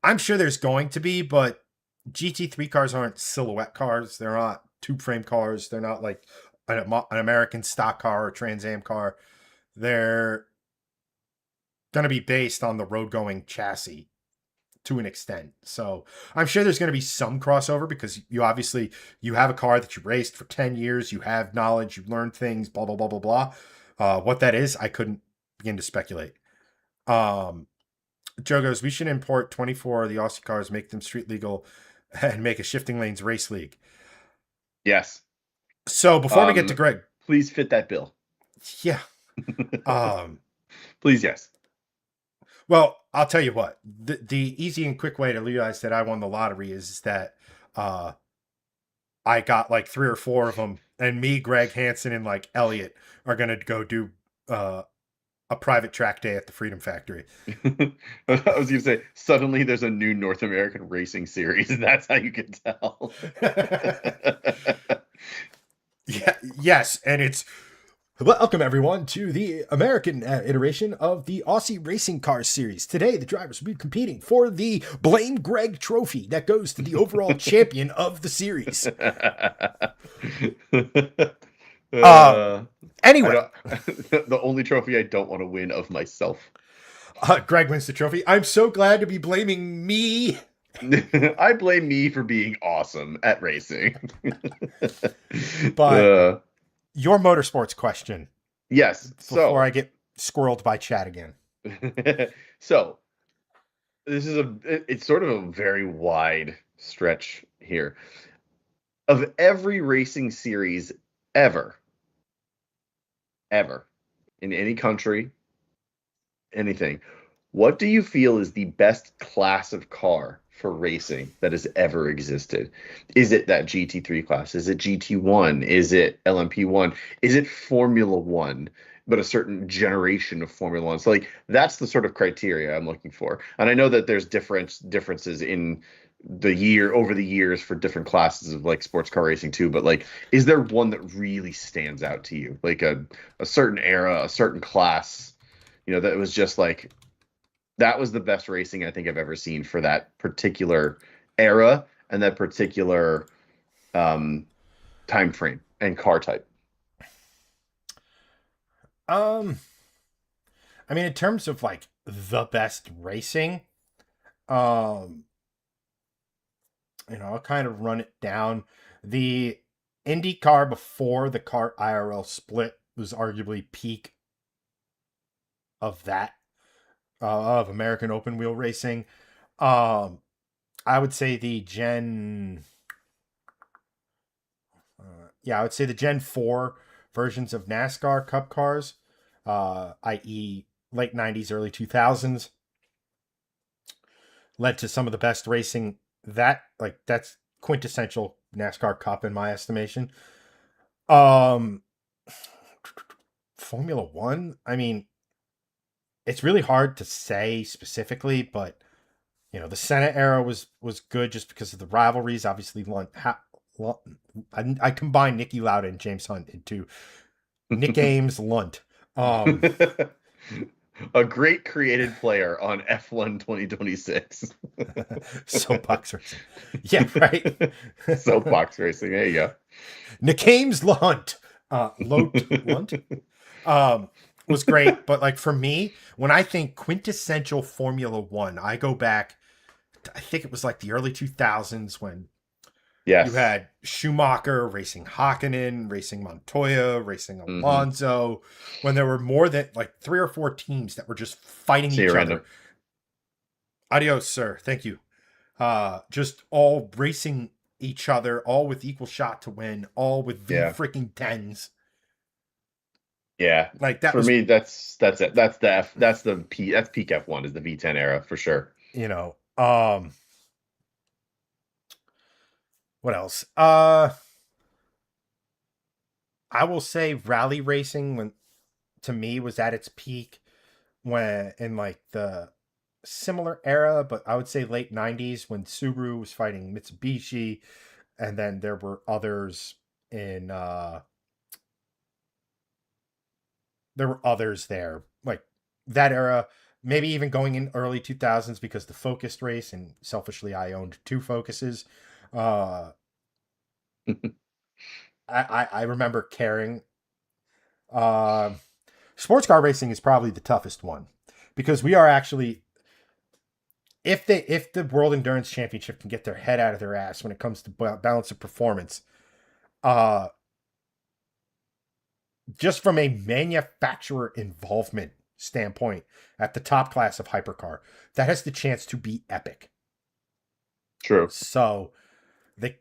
I'm sure there's going to be, but GT3 cars aren't silhouette cars. They're not tube frame cars. They're not like an American stock car or Trans Am car. They're going to be based on the road going chassis to an extent. So I'm sure there's going to be some crossover because you have a car that you raced for 10 years. You have knowledge, you learned things, blah, blah, blah, blah, blah. What that is, I couldn't begin to speculate. Joe goes, we should import 24 of the Aussie cars, make them street legal, and make a shifting lanes race league. Yes. So before we get to Greg, please fit that bill. Yeah. Please, yes. Well, I'll tell you what. The easy and quick way to realize that I won the lottery is that I got like 3 or 4 of them, and me, Greg Hansen, and like Elliot are gonna go do a private track day at the Freedom Factory. I was gonna say, suddenly there's a new North American racing series, and that's how you can tell. Yeah, yes, and it's welcome everyone to the American iteration of the Aussie Racing Cars series. Today, the drivers will be competing for the Blame Greg Trophy that goes to the overall champion of the series. Anyway, the only trophy I don't want to win of myself. Greg wins the trophy. I'm so glad to be blaming me. I blame me for being awesome at racing. But your motorsports question. Yes. Before I get squirreled by chat again. So it's sort of a very wide stretch here. Of every racing series ever, ever, in any country, anything, what do you feel is the best class of car for racing that has ever existed? Is it that GT3 class? Is it GT1? Is it LMP1? Is it Formula One? But a certain generation of Formula One. So like that's the sort of criteria I'm looking for. And I know that there's differences in the year over the years for different classes of like sports car racing too. But like, is there one that really stands out to you? Like a certain era, a certain class, that was just like that was the best racing I think I've ever seen for that particular era and that particular um, time frame and car type. Um, I mean, in terms of like the best racing, um, I'll kind of run it down. The Indy car before the kart IRL split was arguably peak of that of American open wheel racing. Um, I would say the I would say the Gen 4 versions of NASCAR Cup cars, i.e., late 90s, early 2000s, led to some of the best racing. That's quintessential NASCAR Cup in my estimation. Um, Formula One, I mean, it's really hard to say specifically, but the Senna era was good just because of the rivalries. Obviously, I combine Nicky Lauda and James Hunt into Nick Ames Lunt. Um, A great created player on F1 2026. Soapbox racing. Yeah, right. Soapbox racing. There you Nick Ames Lunt. Lunt. Um, was great, but like for me, when I think quintessential Formula One, I go back. I think it was like the early 2000s when you Yes. had Schumacher racing Hakkinen, racing Montoya, racing Hmm. Alonso, when there were more than like 3 or 4 teams that were just fighting See you, each random. other. Adios, sir. Thank you. Just all racing each other, all with equal shot to win, all with V Yeah. freaking tens. Yeah. Like that For was, me, that's it. That's peak F1 is the V10 era for sure. you know, what else? I will say rally racing when to me was at its peak when in like the similar era, but I would say late 90s when Subaru was fighting Mitsubishi, and then there were others in there were others there. Like that era, maybe even going in early 2000s because the Focused race, and selfishly I owned 2 Focuses. Uh I remember caring. Uh, Sports car racing is probably the toughest one because we are actually if the World Endurance Championship can get their head out of their ass when it comes to balance of performance, uh, just from a manufacturer involvement standpoint, at the top class of hypercar, that has the chance to be epic. True. So they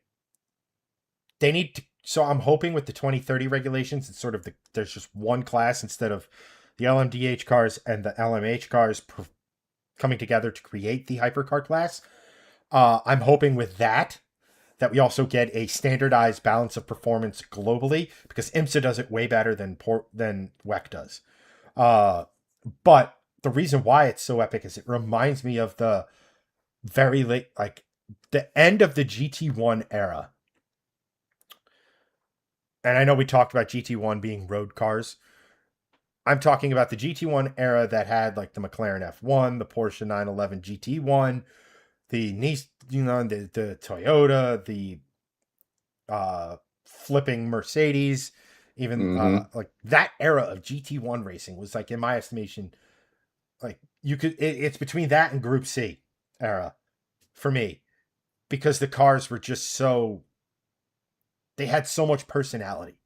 they need to. So I'm hoping with the 2030 regulations, it's sort of there's just one class instead of the LMDH cars and the LMH cars coming together to create the hypercar class. I'm hoping with that we also get a standardized balance of performance globally because IMSA does it way better than WEC does. Uh, but the reason why it's so epic is it reminds me of the very late, like the end of the GT1 era. And I know we talked about GT1 being road cars. I'm talking about the GT1 era that had like the McLaren F1, the Porsche 911 GT1, the the Toyota, the flipping Mercedes, even Hmm. like that era of GT1 racing was like in my estimation, like it's between that and Group C era for me because the cars were just so they had so much personality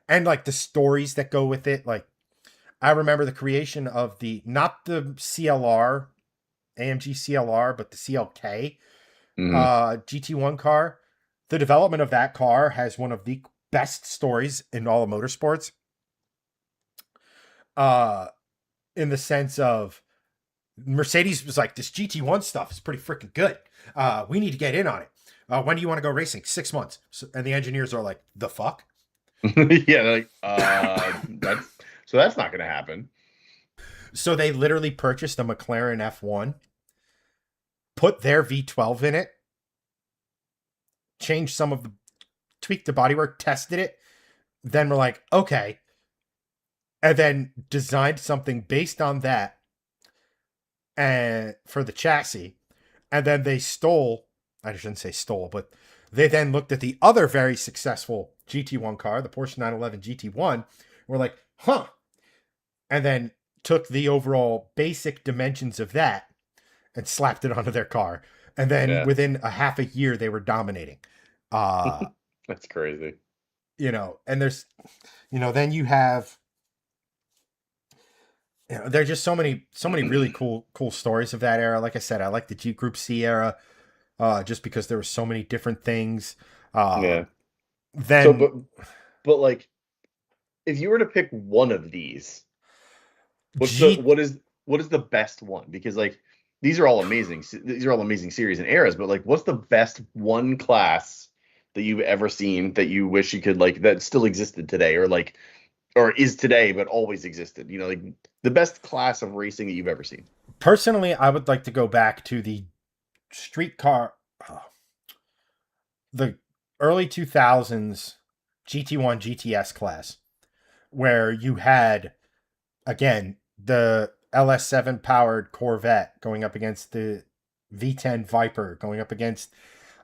and like the stories that go with it. Like I remember the creation of the not the CLR. AMG CLR, but the CLK Hmm. GT1 car. The development of that car has one of the best stories in all of motorsports. Uh, in the sense of Mercedes was like, this GT1 stuff is pretty freaking good. We need to get in on it. When do you want to go racing? 6 months. So, and the engineers are like, the fuck? Yeah, like that's not gonna happen. So they literally purchased a McLaren F1, put their V12 in it, changed some of the, tweaked the bodywork, tested it. Then we're like, okay. And then designed something based on that and for the chassis. And then they stole, I shouldn't say stole, but they then looked at the other very successful GT1 car, the Porsche 911 GT1. We're like, huh. And then took the overall basic dimensions of that and slapped it onto their car. And then Yeah, within a half a year, they were dominating. Uh, that's crazy. and there's, then you have, there's just so many really cool stories of that era. Like I said, I like the Jeep Group C era, just because there were so many different things. Uh, Yeah. So, then but like, if you were to pick one of these, what's the G what is the best one? Because like these are all amazing. These are all amazing series and eras. But like, what's the best one class that you've ever seen that you wish you could like that still existed today, or like or is today but always existed? You know, like the best class of racing that you've ever seen. personally, I would like to go back to the streetcar, the early 2000s GT1 GTS class, where you had again the LS7 powered Corvette going up against the V10 Viper, going up against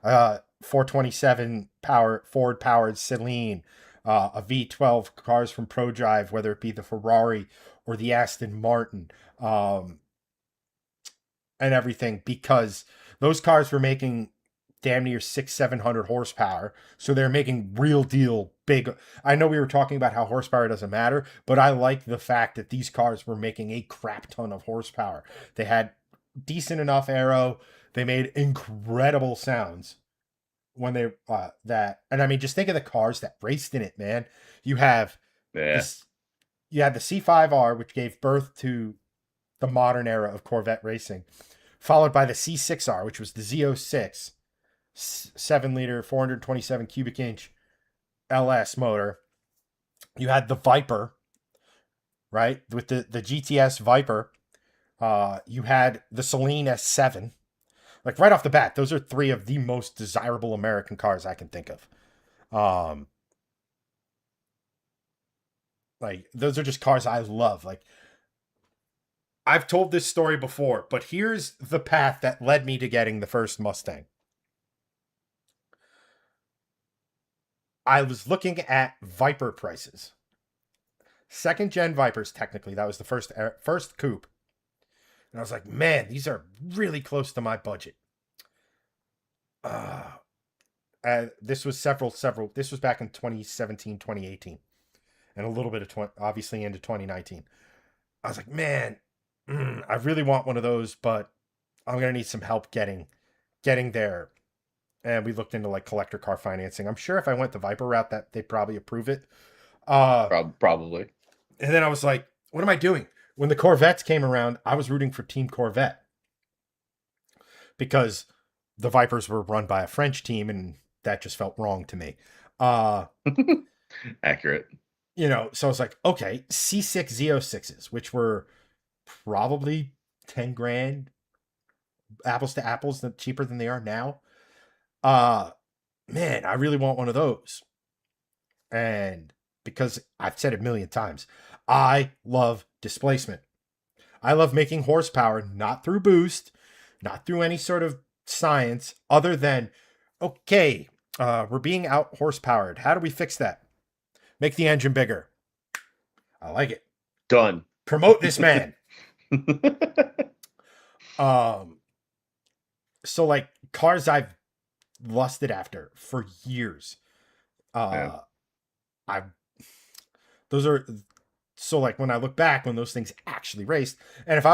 427 power Ford powered Celine, a V12 cars from ProDrive, whether it be the Ferrari or the Aston Martin, and everything, because those cars were making damn near 700 horsepower. So they're making real deal big. I know we were talking about how horsepower doesn't matter, but I like the fact that these cars were making a crap ton of horsepower. They had decent enough aero. They made incredible sounds when they that. And I mean, just think of the cars that raced in it, man. You have Yeah. this. You had the C5R, which gave birth to the modern era of Corvette racing, followed by the C6R, which was the Z06, 7 liter, 427 cubic inch LS motor. You had the Viper, right, with the GTS Viper. You had the Celine S7. Like right off the bat, those are three of the most desirable American cars I can think of. Um, like those are just cars I love. Like I've told this story before, but here's the path that led me to getting the first Mustang. I was looking at Viper prices. Second gen Vipers, technically, that was the first coupe, and I was like, man, these are really close to my budget. Uh, this was several. This was back in 2017, 2018, and a little bit of obviously into 2019. I was like, man, I really want one of those, but I'm gonna need some help getting there. And we looked into like collector car financing. I'm sure if I went the Viper route, that they'd probably approve it. Uh, Probably. and then I was like, what am I doing? When the Corvettes came around, I was rooting for Team Corvette because the Vipers were run by a French team, and that just felt wrong to me. Uh, Accurate. so I was like, okay, C6 Z06s, which were probably 10 grand, apples to apples, cheaper than they are now. Uh, man, I really want one of those. And because I've said it a million times, I love displacement. I love making horsepower, not through boost, not through any sort of science, other than, okay, we're being out horsepowered. How do we fix that? Make the engine bigger. I like it. Done. Promote this man. Um, so like cars I've lusted after for years. Yeah. Uh, I those are So like when I look back when those things actually raced, and if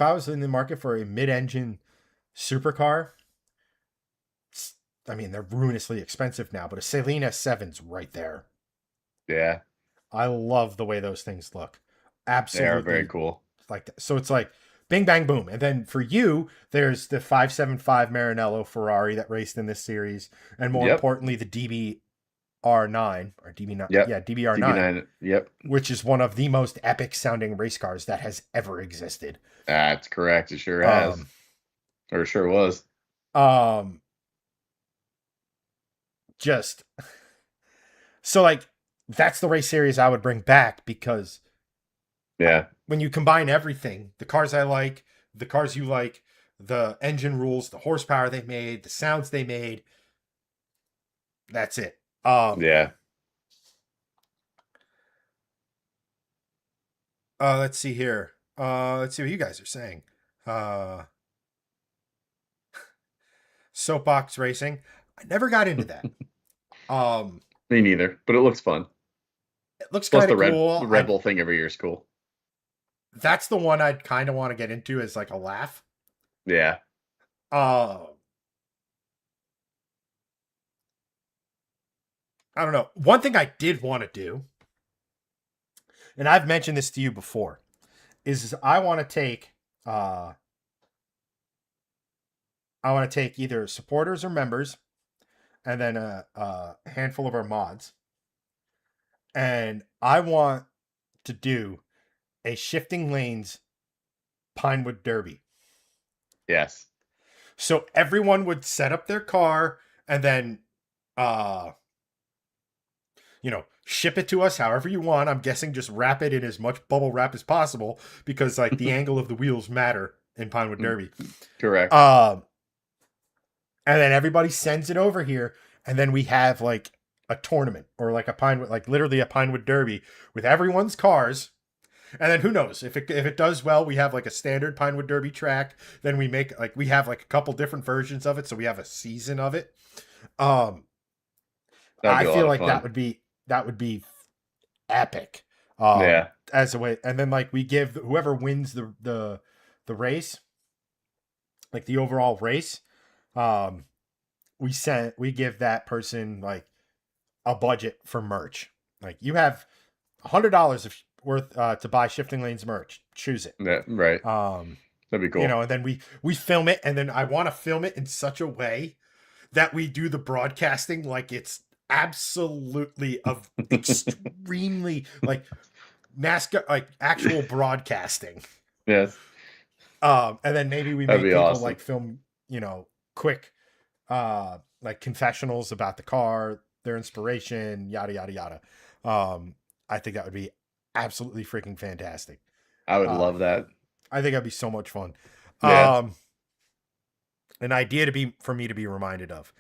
I was in the market for a mid-engine supercar, I mean they're ruinously expensive now, but a Saleen S7's right there. Yeah, I love the way those things look. they are very Absolutely cool. like that. So it's like bing bang boom. And then for you, there's the 575 Maranello Ferrari that raced in this series, and more Yep. importantly, the DBR9 or DB9, Yep. yeah, DBR9, DB9. Yep. which is one of the most epic sounding race cars that has ever existed. That's correct. It sure has. Um, Or it sure was. um, just so like that's the race series I would bring back because Yeah. when you combine everything, the cars I like, the cars you like, the engine rules, the horsepower they made, the sounds they made, that's it. Yeah. Let's see here. Let's see what you guys are saying. Uh, soapbox racing. I never got into that. Um, Me neither, but it looks fun. it looks Plus kind of the cool. Red Bull thing every year is cool. That's the one I'd kind of want to get into as like a laugh. Yeah. Uh, I don't know. One thing I did want to do, and I've mentioned this to you before, is I want to take either supporters or members, and then a handful of our mods, and I want to do a shifting lanes Pinewood Derby. Yes. So everyone would set up their car and then uh ship it to us however you want. I'm guessing just wrap it in as much bubble wrap as possible because like the angle of the wheels matter in Pinewood Derby. Correct. And then everybody sends it over here, and then we have like a tournament or like a Pinewood, like literally a Pinewood Derby with everyone's cars. And then who knows if it does well, we have like a standard Pinewood Derby track. Then we have like a couple different versions of it, so we have a season of it. That'd I be a lot feel of like fun. that would be epic. Yeah. As a way, and then like we give whoever wins the race, like the overall race, um, we give that person like a budget for merch. Like you have $100 worth to buy Shifting Lanes merch. Choose it. Yeah. Right. Um, That'd be cool. and then we film it, and then I want to film it in such a way that we do the broadcasting like it's absolutely of extremely like NASCAR, like actual broadcasting. Yes. And then maybe we That'd make be people awesome. like film, quick, like confessionals about the car, their inspiration, yada yada yada. I think that would be absolutely freaking fantastic. I would Uh, love that. I think that'd be so much fun. Yeah. An idea for me to be reminded of.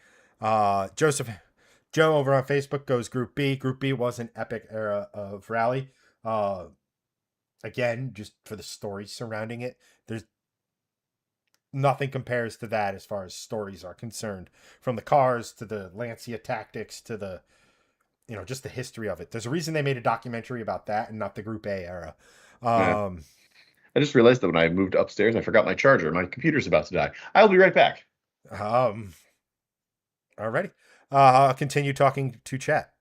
Joe over on Facebook goes Group B. Group B was an epic era of rally. Again, just for the stories surrounding it, there's nothing compares to that as far as stories are concerned. From the cars to the Lancia tactics to the just the history of it. There's a reason they made a documentary about that and not the Group A era. Yeah. I just realized that when I moved upstairs, I forgot my charger. My computer's about to die. I'll be right back. Alrighty. I'll continue talking to chat.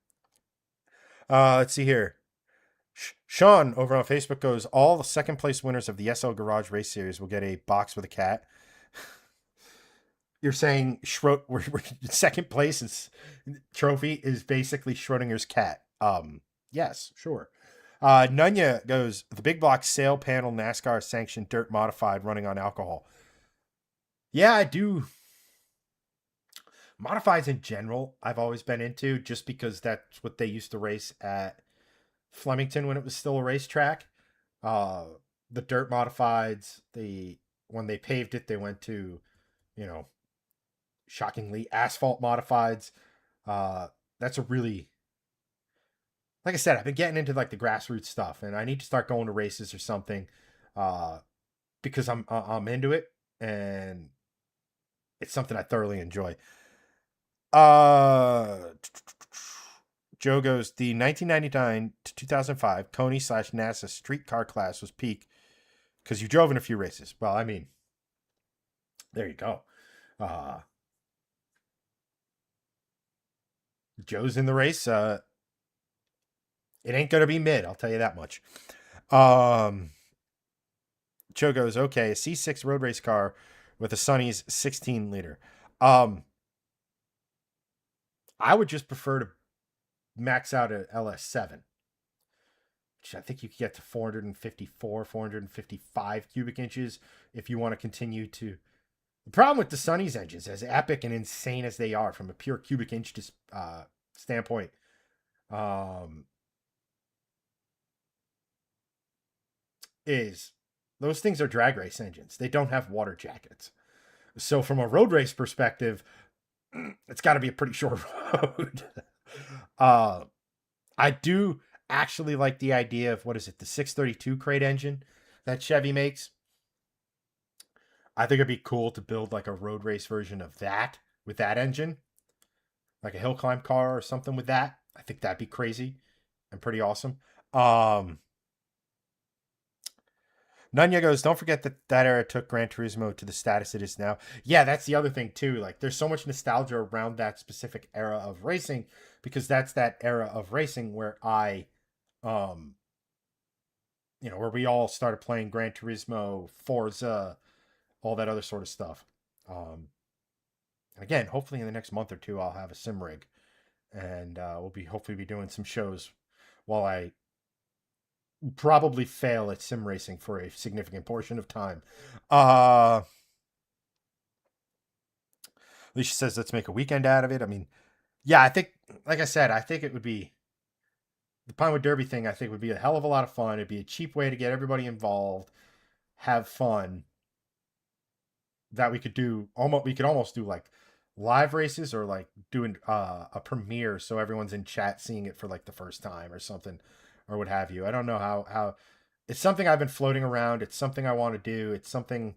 Let's see here. Sean over on Facebook goes, all the second place winners of the SL Garage Race Series will get a box with a cat. You're saying second place trophy is basically Schrodinger's cat. Yes, sure. Nunya goes, the big block sail panel NASCAR sanctioned dirt modified running on alcohol. Yeah, I do. Modifieds in general, I've always been into just because that's what they used to race at Flemington when it was still a racetrack. The dirt modifieds, when they paved it, they went to, shockingly asphalt modifieds. That's a really, like I said, I've been getting into like the grassroots stuff, and I need to start going to races or something, because I'm into it, and it's something I thoroughly enjoy. Joe goes, the 1999 to 2005 Coney slash NASA street car class was peak because you drove in a few races. Well, I mean, there you go. Uh, Joe's in the race. It ain't going to be mid, I'll tell you that much. Joe goes, okay, a C6 road race car with a Sonny's 16 liter. I would just prefer to max out at LS7, which I think you can get to 454, 455 cubic inches if you want to continue to. The problem with the Sonny's engines, as epic and insane as they are from a pure cubic inch standpoint, is those things are drag race engines. They don't have water jackets. So from a road race perspective, it's got to be a pretty short road. I do actually like the idea of, what is it, the 632 crate engine that Chevy makes. I think it'd be cool to build like a road race version of that with that engine, like a hill climb car or something with that. I think that'd be crazy and pretty awesome. Nunya goes, don't forget that era took Gran Turismo to the status it is now. Yeah, that's the other thing too. Like, there's so much nostalgia around that specific era of racing because that's that era of racing where where we all started playing Gran Turismo, Forza, all that other sort of stuff. Again, hopefully in the next month or two, I'll have a sim rig, and we'll hopefully be doing some shows while I probably fail at sim racing for a significant portion of time. Alicia says, let's make a weekend out of it. I mean, yeah, I think, like I said, I think it would be the Pinewood Derby thing. I think would be a hell of a lot of fun. It'd be a cheap way to get everybody involved, have fun. That we could do almost, we could almost do like live races or like doing a premiere so everyone's in chat seeing it for like the first time or something or what have you. I don't know how it's something I've been floating around. It's something I want to do. It's something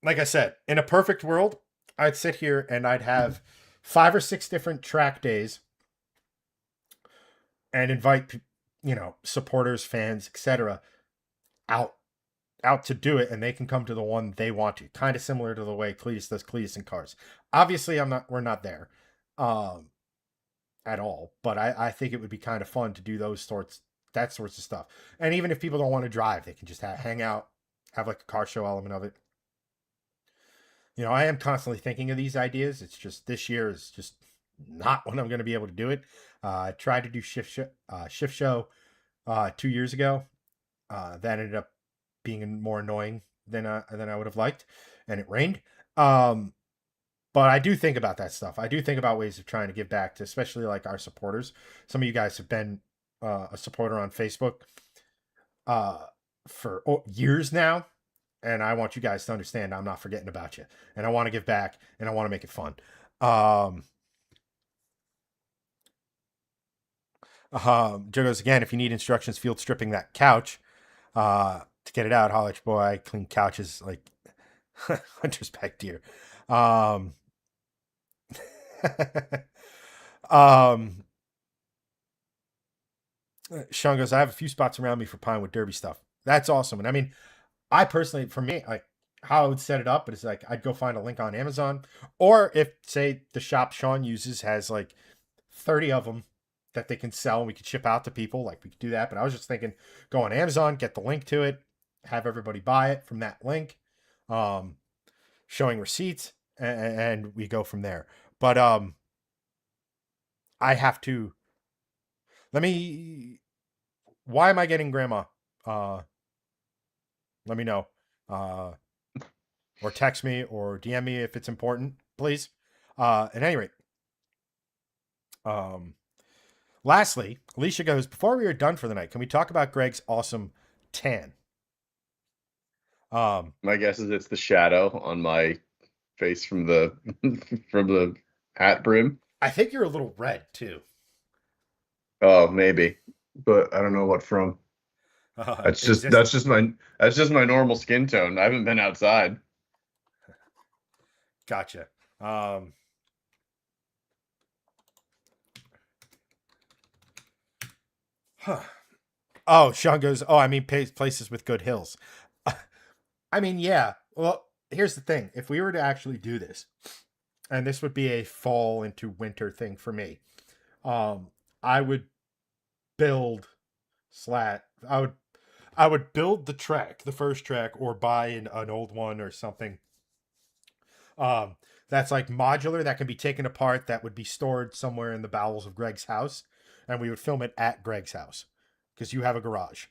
like I said, in a perfect world, I'd sit here and I'd have 5 or 6 different track days and invite supporters, fans, etc. out to do it, and they can come to the one they want to. Kind of similar to the way Cletus does Cletus and Cars. Obviously, we're not there at all, but I think it would be kind of fun to do that sorts of stuff. And even if people don't want to drive, they can just hang out, have like a car show element of it. I am constantly thinking of these ideas. It's just this year is just not when I'm going to be able to do it. I tried to do shift show 2 years ago. That ended up being more annoying than I would have liked, and it rained. But I do think about that stuff. I do think about ways of trying to give back to, especially like our supporters. Some of you guys have been a supporter on Facebook for years now, and I want you guys to understand I'm not forgetting about you, and I want to give back, and I want to make it fun. Joe goes, again, if you need instructions, field stripping that couch to get it out, holler at your boy. I clean couches like Hunter's back deer. Sean goes, I have a few spots around me for Pinewood Derby stuff. That's awesome. And I mean, I personally, for me, like how I would set it up, but it's like I'd go find a link on Amazon, or if say the shop Sean uses has like 30 of them that they can sell and we could ship out to people, like we could do that. But I was just thinking, go on Amazon, get the link to it, have everybody buy it from that link, showing receipts, and we go from there. But I have to. Why am I getting grandma? Let me know. Or text me or DM me if it's important, please. At any rate. Lastly, Alicia goes, before we are done for the night, can we talk about Greg's awesome tan? My guess is it's the shadow on my face from the from the hat brim. I think you're a little red too. Oh, maybe, but I don't know what from. That's just my normal skin tone. I haven't been outside. Gotcha. Huh. Oh, Sean goes, oh, I mean, places with good hills. I mean, yeah. Well, here's the thing. If we were to actually do this, and this would be a fall into winter thing for me, um, I would build slat. I would build the track, the first track, or buy an old one or something. Um, that's like modular that can be taken apart. That would be stored somewhere in the bowels of Greg's house, and we would film it at Greg's house because you have a garage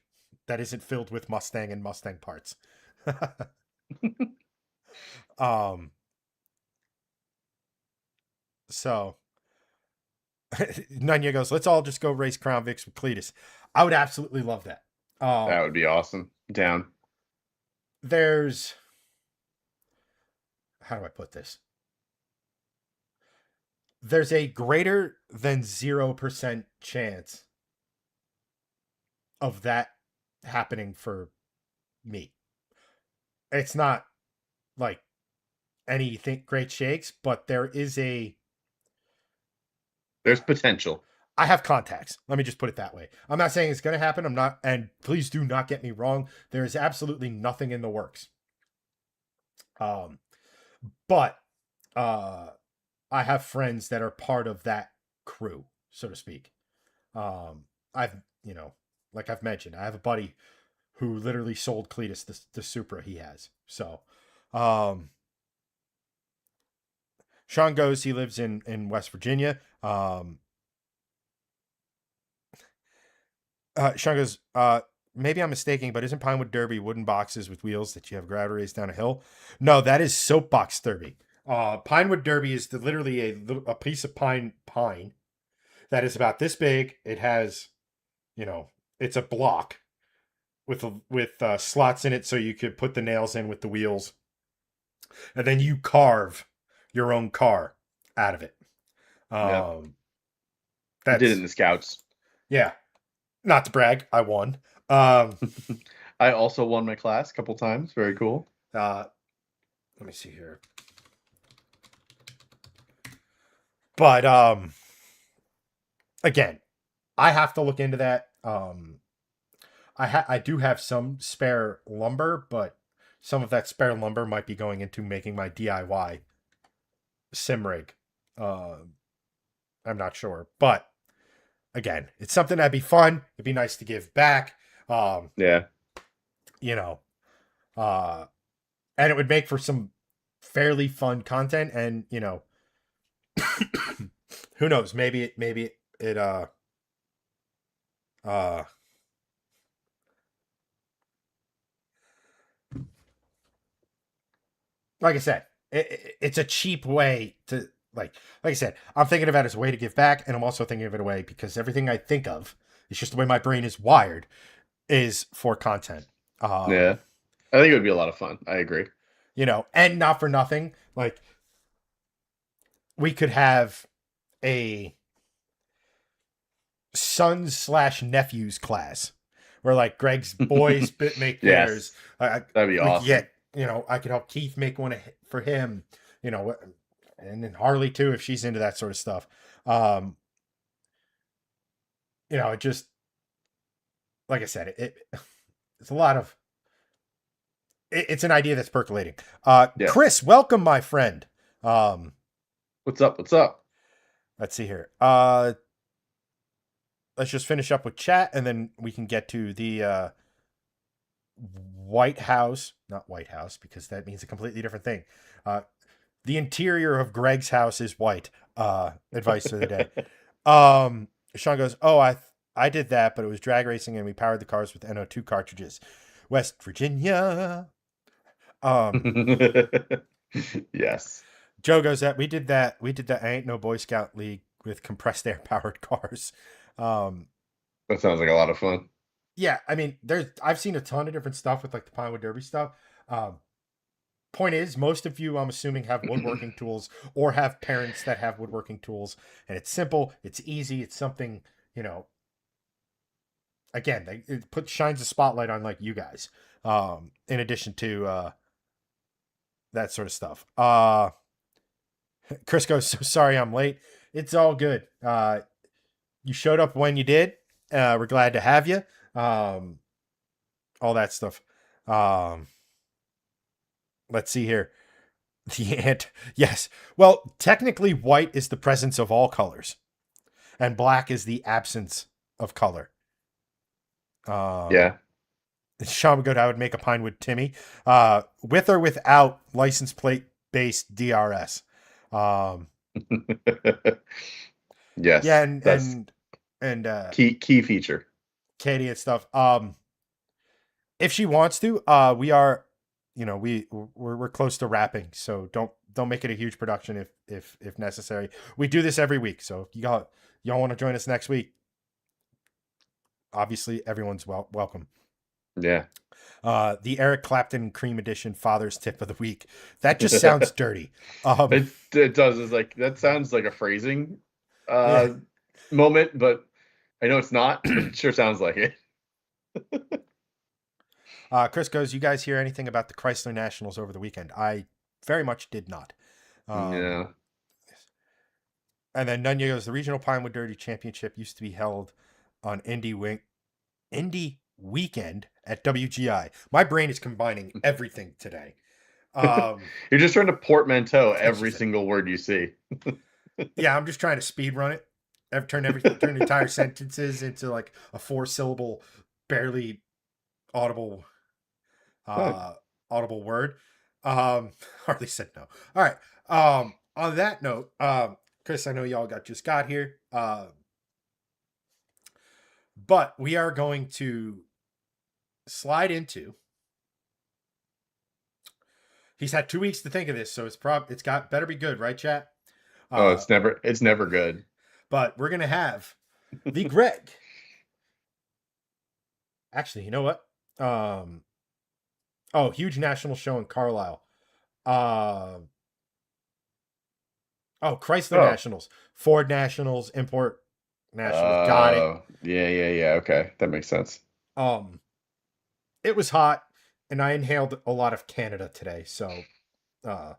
that isn't filled with Mustang and Mustang parts. um, so Nunya goes, let's all just go race Crown Vics with Cletus. I would absolutely love that. That would be awesome. Down. There's, how do I put this? There's a greater than 0% chance of that happening for me. It's not like anything great shakes, but there is There's potential. I have contacts. Let me just put it that way. I'm not saying it's going to happen. I'm not, and please do not get me wrong. There is absolutely nothing in the works. But I have friends that are part of that crew, so to speak. I've, like I've mentioned, I have a buddy who literally sold Cletus the Supra he has. So, Sean goes, he lives in West Virginia. Sean goes, maybe I'm mistaken, but isn't Pinewood Derby wooden boxes with wheels that you have gravity race down a hill? No, that is soapbox derby. Pinewood Derby is literally a piece of pine that is about this big. It has, it's a block with slots in it so you could put the nails in with the wheels, and then you carve your own car out of it. Yeah. That's did it in the Scouts. Yeah. Not to brag, I won. I also won my class a couple times. Very cool. Let me see here. But again, I have to look into that. I do have some spare lumber, but some of that spare lumber might be going into making my DIY sim rig. I'm not sure, but again, it's something that'd be fun. It'd be nice to give back. Yeah. And it would make for some fairly fun content. And who knows? Maybe it like I said, it's a cheap way to like I said, I'm thinking of it as a way to give back, and I'm also thinking of it a way because everything I think of, it's just the way my brain is wired, is for content. Yeah. I think it would be a lot of fun. I agree. And not for nothing, like we could have a sons/nephews class where like Greg's boys make theirs. Yes. That'd be we awesome. Get, I could help Keith make one for him, and then Harley too, if she's into that sort of stuff. It just, like I said, it's a lot of, it's an idea that's percolating. Yes. Chris, welcome, my friend. What's up? What's up? Let's see here. Let's just finish up with chat, and then we can get to the White House. Not White House, because that means a completely different thing. The interior of Greg's house is white. Advice of the day. Sean goes, oh, I did that, but it was drag racing, and we powered the cars with NO2 cartridges. West Virginia. Yes. Joe goes, that we did that. I Ain't No Boy Scout League with compressed air powered cars. That sounds like a lot of fun. Yeah, I mean, I've seen a ton of different stuff with like the Pinewood Derby stuff. Point is, most of you, I'm assuming, have woodworking tools or have parents that have woodworking tools, and it's simple, it's easy, it's something, again, it shines a spotlight on like you guys, in addition to that sort of stuff. Chris goes, so sorry I'm late. It's all good. You showed up when you did. We're glad to have you. Um, all that stuff. Um, let's see here. The ant. Yes. Well, technically, white is the presence of all colors, and black is the absence of color. Um, Yeah. Sean Good, I would make a pine with Timmy, with or without license plate based DRS. Um, yeah, Yes, that's and key feature. Katie and stuff. If she wants to, we are, we're close to wrapping, so don't make it a huge production if necessary. We do this every week, so if y'all want to join us next week, obviously everyone's welcome. Yeah. The Eric Clapton Cream Edition Father's Tip of the Week. That just sounds dirty. It does. It's like that sounds like a phrasing Yeah. moment, but I know it's not, but it sure sounds like it. Chris goes, you guys hear anything about the Chrysler Nationals over the weekend? I very much did not. Um, Yeah. and then Nunya goes, the Regional Pinewood Derby Championship used to be held on Indy weekend at WGI. My brain is combining everything today. You're just trying to portmanteau It's every just, single word you see. yeah, I'm just trying to speed run it. Turn entire sentences into like a 4-syllable, barely audible, Huh. uh, audible word. Hardly said no. All right. On that note, Chris, I know y'all just got here. But we are going to slide into. He's had 2 weeks to think of this, so it's got better be good, right, chat? Oh, Uh, it's never good. but we're gonna have the Greg. Actually, you know what? Huge national show in Carlisle. Uh, Chrysler Oh. Nationals, Ford Nationals, Import Nationals. Got it. Yeah. Okay, that makes sense. Um, it was hot, and I inhaled a lot of Canada today, so uh,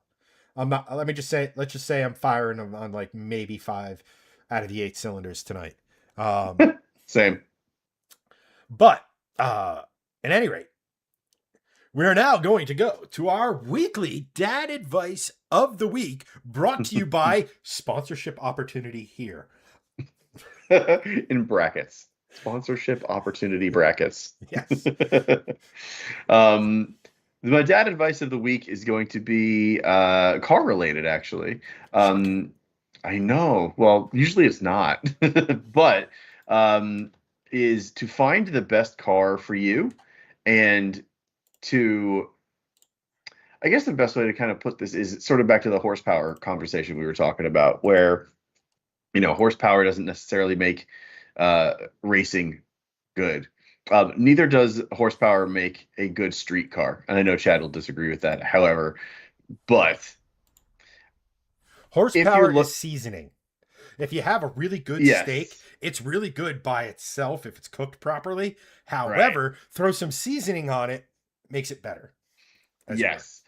I'm not. Let's just say I'm firing on like maybe 5 out of the 8 cylinders tonight. Um, Same. but at any rate, we are now going to go to our weekly dad advice of the week, brought to you by sponsorship opportunity here. In brackets. Sponsorship opportunity brackets. Yes. um my dad advice of the week is going to be car related actually. Shocking. I know. Well, usually it's not. But um is to find the best car for you and to I guess the best way to kind of put this is sort of back to the horsepower conversation we were talking about, where horsepower doesn't necessarily make racing good. Neither does horsepower make a good street car, and I know Chad will disagree with that. However, but if you're Horsepower is look, seasoning. If you have a really good steak, yes, it's really good by itself if it's cooked properly. right, However, throw some seasoning on it, makes it better, as it were. yes,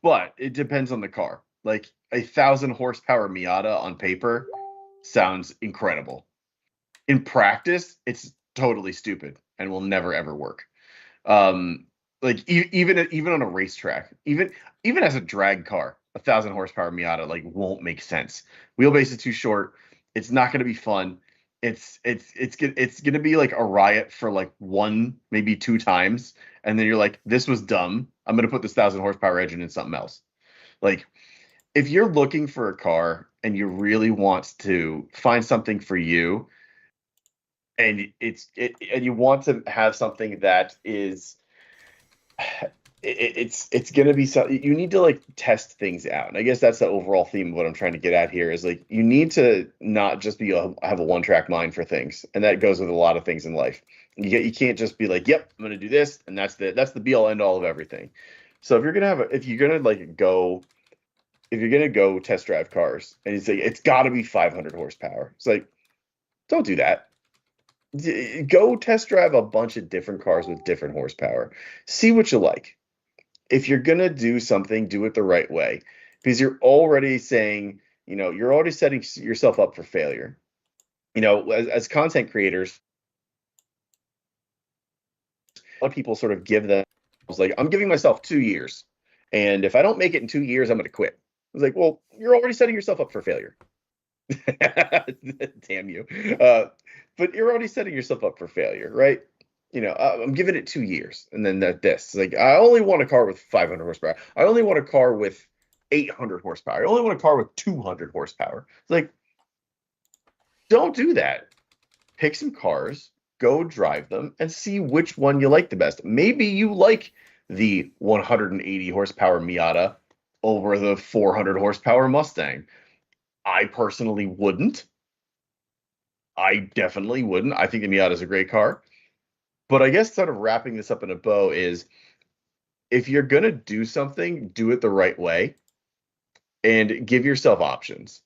but it depends on the car. Like 1,000 horsepower Miata on paper sounds incredible. In practice, it's totally stupid and will never ever work. Um, like even on a racetrack, even as a drag car, 1,000 horsepower Miata like won't make sense. Wheelbase is too short. It's not going to be fun. It's gonna be like a riot for like one maybe two times, and then you're like, this was dumb. I'm gonna put this 1,000 horsepower engine in something else. Like if you're looking for a car and you really want to find something for you, and and you want to have something that is it's gonna be so you need to like test things out, and I guess that's the overall theme of what I'm trying to get at here is like you need to not just have a one-track mind for things, and that goes with a lot of things in life. You can't just be like, yep, I'm gonna do this, and that's the be all end all of everything. So if you're gonna go test drive cars and it's like it's got to be 500 horsepower, it's like don't do that. Go test drive a bunch of different cars with different horsepower, see what you like. If you're gonna do something, do it the right way, because you're already saying you're already setting yourself up for failure. As content creators, a lot of people sort of give them, like, I'm giving myself 2 years, and if I don't make it in 2 years, I'm going to quit. I was like, well, you're already setting yourself up for failure. Damn you. But you're already setting yourself up for failure, right? I'm giving it 2 years, and then this, like, I only want a car with 500 horsepower. I only want a car with 800 horsepower. I only want a car with 200 horsepower. It's like, don't do that. Pick some cars, go drive them, and see which one you like the best. Maybe you like the 180 horsepower Miata over the 400 horsepower Mustang. I personally wouldn't. I definitely wouldn't. I think the Miata is a great car. But I guess sort of wrapping this up in a bow is, if you're going to do something, do it the right way and give yourself options.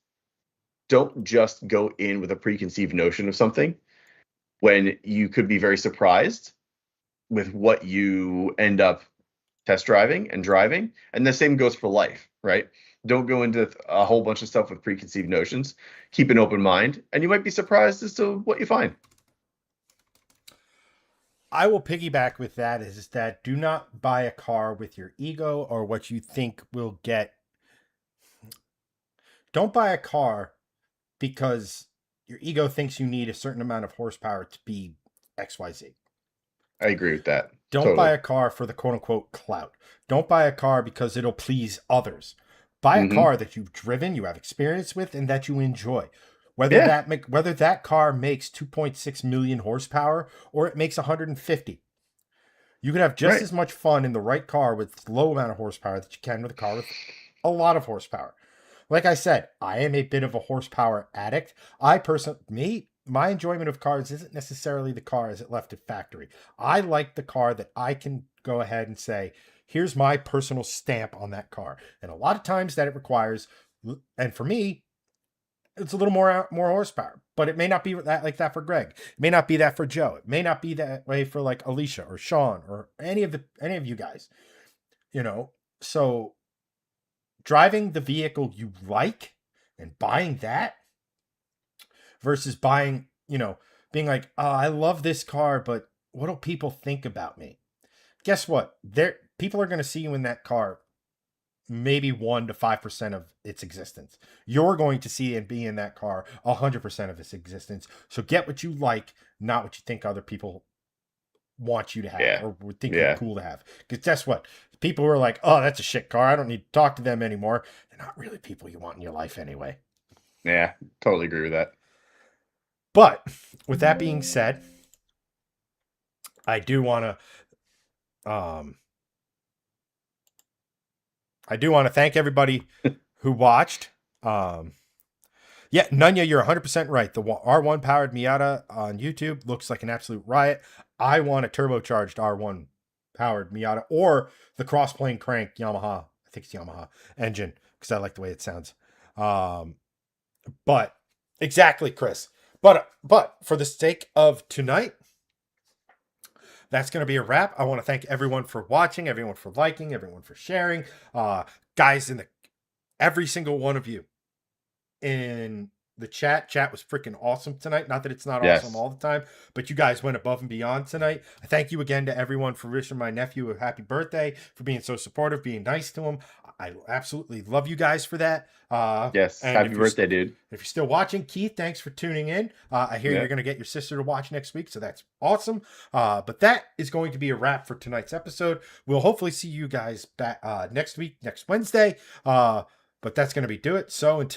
Don't just go in with a preconceived notion of something when you could be very surprised with what you end up test driving and driving. And the same goes for life, right? Don't go into a whole bunch of stuff with preconceived notions. Keep an open mind, and you might be surprised as to what you find. I will piggyback with that, is that do not buy a car with your ego or what you think will get. Don't buy a car because your ego thinks you need a certain amount of horsepower to be XYZ. I agree with that. Don't Totally. buy a car for the quote unquote clout. Don't buy a car because it'll please others. Buy a car that you've driven, you have experience with, and that you enjoy. Whether that car makes 2.6 million horsepower or it makes 150. You can have just as much fun in the right car with low amount of horsepower that you can with a car with a lot of horsepower. Like I said, I am a bit of a horsepower addict. My enjoyment of cars isn't necessarily the car as it left at factory. I like the car that I can go ahead and say, here's my personal stamp on that car. And a lot of times that it requires, and for me, it's a little more horsepower, but it may not be that like that for Greg. It may not be that for Joe. It may not be that way for like Alicia or Sean or any of you guys. So driving the vehicle you like and buying that versus buying, being like, oh, I love this car, but what do people think about me? Guess what? People are going to see you in that car maybe 1 to 5% of its existence. You're going to see and be in that car 100% of its existence. So get what you like, not what you think other people want you to have or would think you're cool to have. Because guess what? People who are like, oh, that's a shit car, I don't need to talk to them anymore. They're not really people you want in your life anyway. Yeah, totally agree with that. But with that being said, I do want to thank everybody who watched. Nunya, you're 100% right. The R1 powered Miata on YouTube looks like an absolute riot. I want a turbocharged R1 powered Miata or the cross-plane crank Yamaha. I think it's Yamaha engine because I like the way it sounds. But exactly, Chris. But for the sake of tonight, that's going to be a wrap. I want to thank everyone for watching, everyone for liking, everyone for sharing. Guys, every single one of you in the chat was freaking awesome tonight. Not that it's not awesome all the time, but you guys went above and beyond tonight. I thank you again to everyone for wishing my nephew a happy birthday, for being so supportive, being nice to him. I absolutely love you guys for that. Happy birthday, dude. If you're still watching, Keith, thanks for tuning in. I hear you're going to get your sister to watch next week, so that's awesome. But that is going to be a wrap for tonight's episode. We'll hopefully see you guys back next week, next Wednesday. But that's going to do it. So until